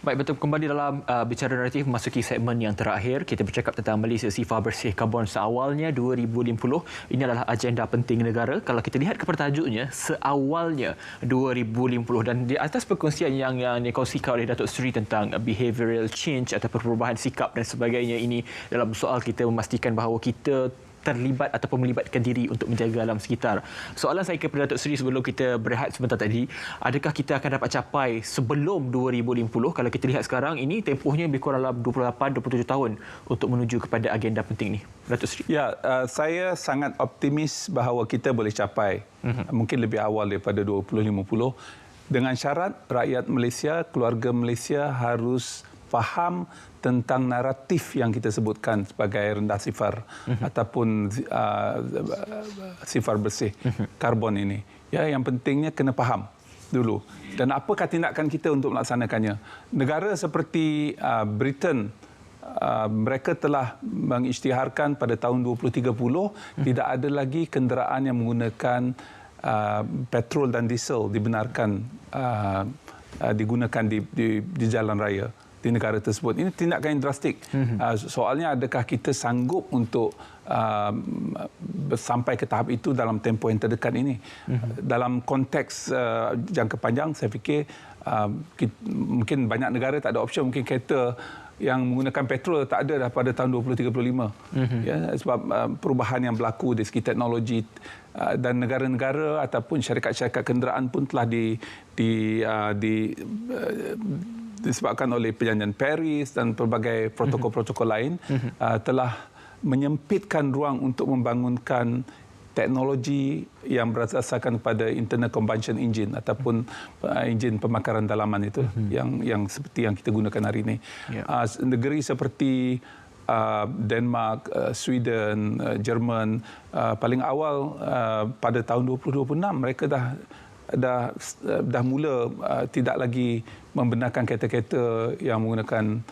Baik, betul, kembali dalam bicara naratif memasuki segmen yang terakhir. Kita bercakap tentang Malaysia sifar bersih karbon seawalnya 2050. Ini adalah agenda penting negara. Kalau kita lihat kepada tajuknya, seawalnya 2050. Dan di atas perkongsian yang dikongsikan oleh Datuk Seri tentang behavioural change atau perubahan sikap dan sebagainya, ini dalam soal kita memastikan bahawa kita terlibat ataupun melibatkan diri untuk menjaga alam sekitar. Soalan saya kepada Datuk Seri sebelum kita berehat sebentar tadi, adakah kita akan dapat capai sebelum 2050? Kalau kita lihat sekarang, ini tempohnya lebih kurang dalam 28-27 tahun untuk menuju kepada agenda penting ini. Datuk Seri. Ya, saya sangat optimis bahawa kita boleh capai mungkin lebih awal daripada 2050 dengan syarat rakyat Malaysia, keluarga Malaysia harus faham tentang naratif yang kita sebutkan sebagai rendah sifar ataupun sifar bersih karbon ini. Ya, yang pentingnya kena faham dulu. Dan apakah tindakan kita untuk melaksanakannya? Negara seperti Britain, mereka telah mengisytiharkan pada tahun 2030 tidak ada lagi kenderaan yang menggunakan petrol dan diesel dibenarkan digunakan di jalan raya di negara tersebut. Ini tindakan yang drastik. Soalnya adakah kita sanggup untuk sampai ke tahap itu dalam tempoh yang terdekat ini? Dalam konteks jangka panjang, saya fikir mungkin banyak negara tak ada option. Mungkin kereta yang menggunakan petrol tak ada dah pada tahun 2035. Ya, sebab perubahan yang berlaku dari segi teknologi dan negara-negara ataupun syarikat-syarikat kenderaan pun telah disebabkan oleh perjanjian Paris dan pelbagai protokol-protokol lain telah menyempitkan ruang untuk membangunkan teknologi yang berdasarkan pada internal combustion engine ataupun enjin pembakaran dalaman itu yang seperti yang kita gunakan hari ini. Negeri seperti Denmark, Sweden, Jerman paling awal pada tahun 2026 mereka dah mula tidak lagi membenarkan kereta-kereta yang menggunakan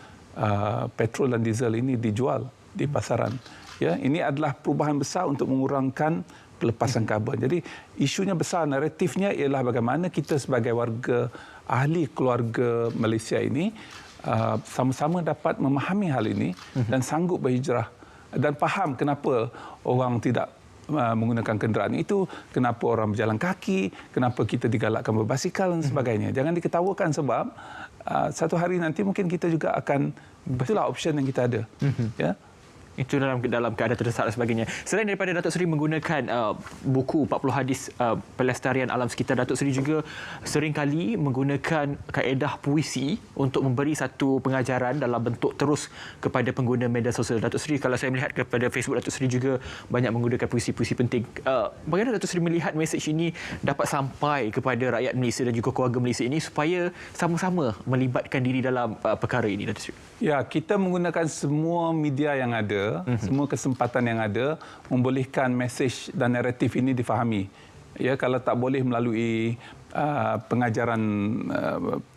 petrol dan diesel ini dijual di pasaran. Ya, ini adalah perubahan besar untuk mengurangkan pelepasan karbon. Jadi isunya besar, naratifnya ialah bagaimana kita sebagai warga ahli keluarga Malaysia ini sama-sama dapat memahami hal ini dan sanggup berhijrah dan faham kenapa orang tidak menggunakan kenderaan itu, kenapa orang berjalan kaki, kenapa kita digalakkan berbasikal dan sebagainya. Jangan diketawakan sebab satu hari nanti mungkin kita juga akan, itulah option yang kita ada. Ya. Itu dalam keadaan terdesak dan sebagainya. Selain daripada Datuk Seri menggunakan buku 40 hadis pelestarian alam sekitar, Datuk Seri juga seringkali menggunakan kaedah puisi untuk memberi satu pengajaran dalam bentuk terus kepada pengguna media sosial. Datuk Seri, kalau saya melihat kepada Facebook, Datuk Seri juga banyak menggunakan puisi-puisi penting. Bagaimana Datuk Seri melihat mesej ini dapat sampai kepada rakyat Malaysia dan juga keluarga Malaysia ini supaya sama-sama melibatkan diri dalam perkara ini, Datuk Seri? Ya, kita menggunakan semua media yang ada, semua kesempatan yang ada membolehkan mesej dan naratif ini difahami. Ya, kalau tak boleh melalui pengajaran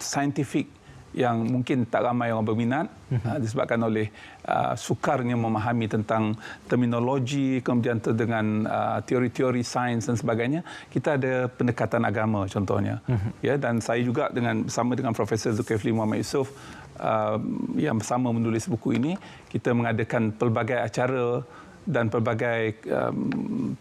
saintifik yang mungkin tak ramai orang berminat, disebabkan oleh sukarnya memahami tentang terminologi, kemudian dengan teori-teori sains dan sebagainya, kita ada pendekatan agama contohnya. Ya, dan saya juga bersama dengan Profesor Zulkifli Muhammad Yusof yang bersama menulis buku ini, kita mengadakan pelbagai acara dan pelbagai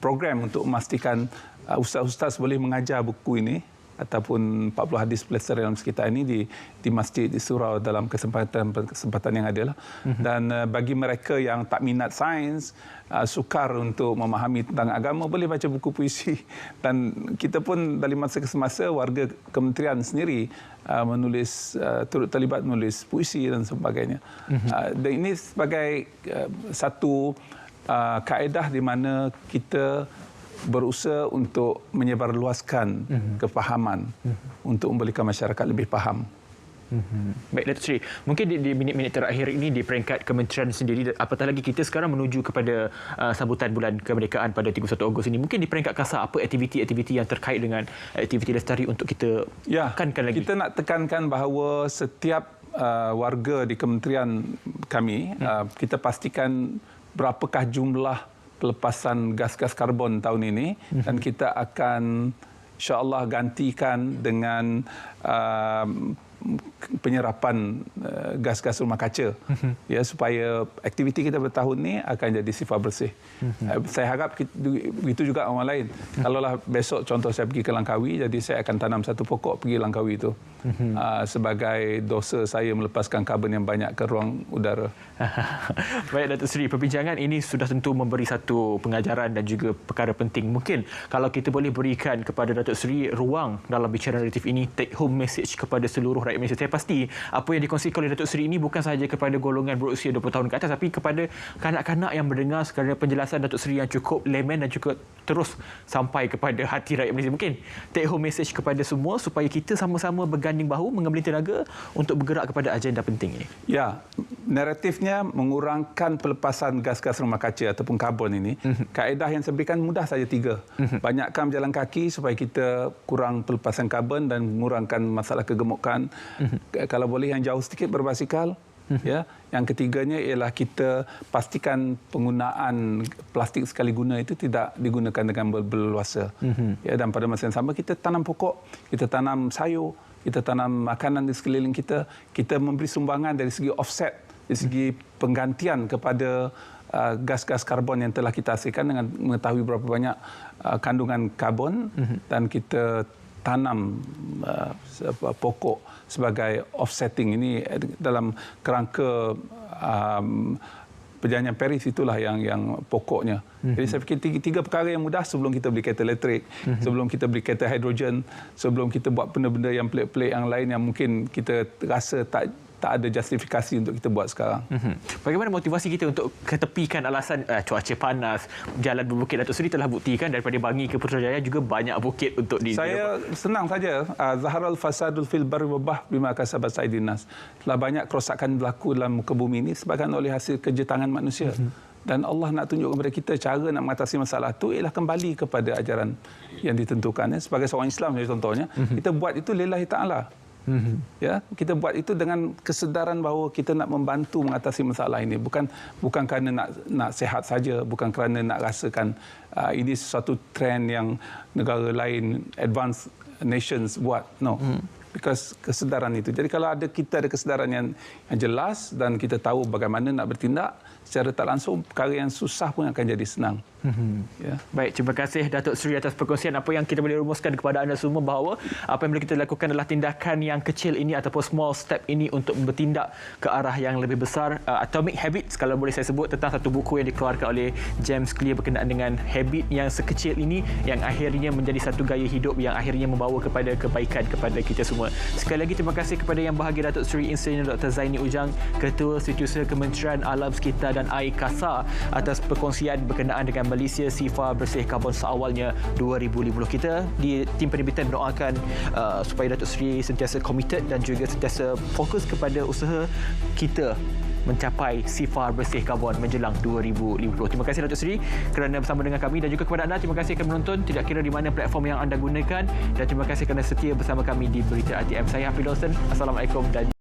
program untuk memastikan ustaz-ustaz boleh mengajar buku ini ataupun 40 hadis pelestarian alam sekitar ini di masjid, di surau dalam kesempatan yang ada lah. Dan bagi mereka yang tak minat sains, sukar untuk memahami tentang agama, boleh baca buku puisi. Dan kita pun dari masa ke semasa warga kementerian sendiri turut terlibat menulis puisi dan sebagainya. Dan ini sebagai satu kaedah di mana kita berusaha untuk menyebarluaskan kefahaman untuk membolehkan masyarakat lebih faham. Baik, Datuk Seri. Mungkin di minit-minit terakhir ini di peringkat kementerian sendiri, apatah lagi kita sekarang menuju kepada sambutan bulan kemerdekaan pada 31 Ogos ini. Mungkin di peringkat kasar, apa aktiviti-aktiviti yang terkait dengan aktiviti lestari untuk kita tekankan lagi? Kita nak tekankan bahawa setiap warga di kementerian kami, kita pastikan berapakah jumlah pelepasan gas-gas karbon tahun ini dan kita akan insya-Allah gantikan dengan penyerapan gas-gas rumah kaca ya, supaya aktiviti kita bertahun ni akan jadi sifar bersih. Saya harap begitu juga orang lain. Kalaulah besok contoh saya pergi ke Langkawi, jadi saya akan tanam satu pokok pergi Langkawi itu sebagai dosa saya melepaskan karbon yang banyak ke ruang udara. Baik, Datuk Seri, perbincangan ini sudah tentu memberi satu pengajaran dan juga perkara penting. Mungkin kalau kita boleh berikan kepada Datuk Seri ruang dalam bicara naratif ini, take home message kepada seluruh rakyat Malaysia. Saya pasti apa yang dikongsikan oleh Datuk Seri ini bukan sahaja kepada golongan berusia 20 tahun ke atas, tapi kepada kanak-kanak yang mendengar sekalian penjelasan Datuk Seri yang cukup layman dan juga terus sampai kepada hati rakyat Malaysia. Mungkin take home message kepada semua supaya kita sama-sama berganding bahu, mengambil tenaga untuk bergerak kepada agenda penting ini. Ya, naratifnya mengurangkan pelepasan gas-gas rumah kaca ataupun karbon ini. Kaedah yang saya berikan mudah saja 3. Banyakkan berjalan kaki supaya kita kurang pelepasan karbon dan mengurangkan masalah kegemukan. Kalau boleh yang jauh sedikit berbasikal. Ya, yang ketiganya ialah kita pastikan penggunaan plastik sekali guna itu tidak digunakan dengan berleluasa. Ya, dan pada masa yang sama kita tanam pokok, kita tanam sayur, kita tanam makanan di sekeliling kita, kita memberi sumbangan dari segi offset, dari segi penggantian kepada gas-gas karbon yang telah kita hasilkan dengan mengetahui berapa banyak kandungan karbon dan kita tanam pokok sebagai offsetting. Ini dalam kerangka perjanjian Paris, itulah yang pokoknya. Jadi saya fikir 3 perkara yang mudah sebelum kita beli kereta elektrik, sebelum kita beli kereta hidrogen, sebelum kita buat benda-benda yang pelik-pelik yang lain yang mungkin kita rasa tak ada justifikasi untuk kita buat sekarang. Bagaimana motivasi kita untuk ketepikan alasan cuaca panas, jalan berbukit? Datuk Seri telah buktikan daripada Bangi ke Putrajaya juga banyak bukit untuk Saya senang saja. Zaharal fasadul fil barri wa bahr bima kasabat aydin nas. Telah banyak kerosakan berlaku dalam muka bumi ini sebabkan oleh hasil kerja tangan manusia. Dan Allah nak tunjuk kepada kita cara nak mengatasi masalah itu ialah kembali kepada ajaran yang ditentukan. Sebagai seorang Islam contohnya, kita buat itu lillahi ta'ala. Ya, kita buat itu dengan kesedaran bahawa kita nak membantu mengatasi masalah ini, bukan kerana nak sihat saja, bukan kerana nak rasakan ini sesuatu trend yang negara lain, advanced nations buat. No. kesedaran itu. Jadi kalau kita ada kesedaran yang jelas dan kita tahu bagaimana nak bertindak, secara tak langsung perkara yang susah pun akan jadi senang. Ya. Baik, terima kasih Datuk Seri atas perkongsian. Apa yang kita boleh rumuskan kepada anda semua bahawa apa yang boleh kita lakukan adalah tindakan yang kecil ini ataupun small step ini untuk bertindak ke arah yang lebih besar. Atomic Habits, kalau boleh saya sebut, tentang satu buku yang dikeluarkan oleh James Clear berkenaan dengan habit yang sekecil ini yang akhirnya menjadi satu gaya hidup yang akhirnya membawa kepada kebaikan kepada kita semua. Sekali lagi terima kasih kepada Yang Berbahagia Datuk Seri Insinyur Dr. Zaini Ujang, Ketua Setiausaha Kementerian Alam Sekitar dan Air KASA, atas perkongsian berkenaan dengan Malaysia Sifar Bersih Karbon seawalnya 2050. Kita di tim penerbitan mendoakan supaya Datuk Seri sentiasa committed dan juga sentiasa fokus kepada usaha kita mencapai sifar bersih karbon menjelang 2050. Terima kasih Datuk Seri kerana bersama dengan kami, dan juga kepada anda, terima kasih kerana menonton tidak kira di mana platform yang anda gunakan, dan terima kasih kerana setia bersama kami di Berita RTM. Saya Hafiz Dawson. Assalamualaikum dan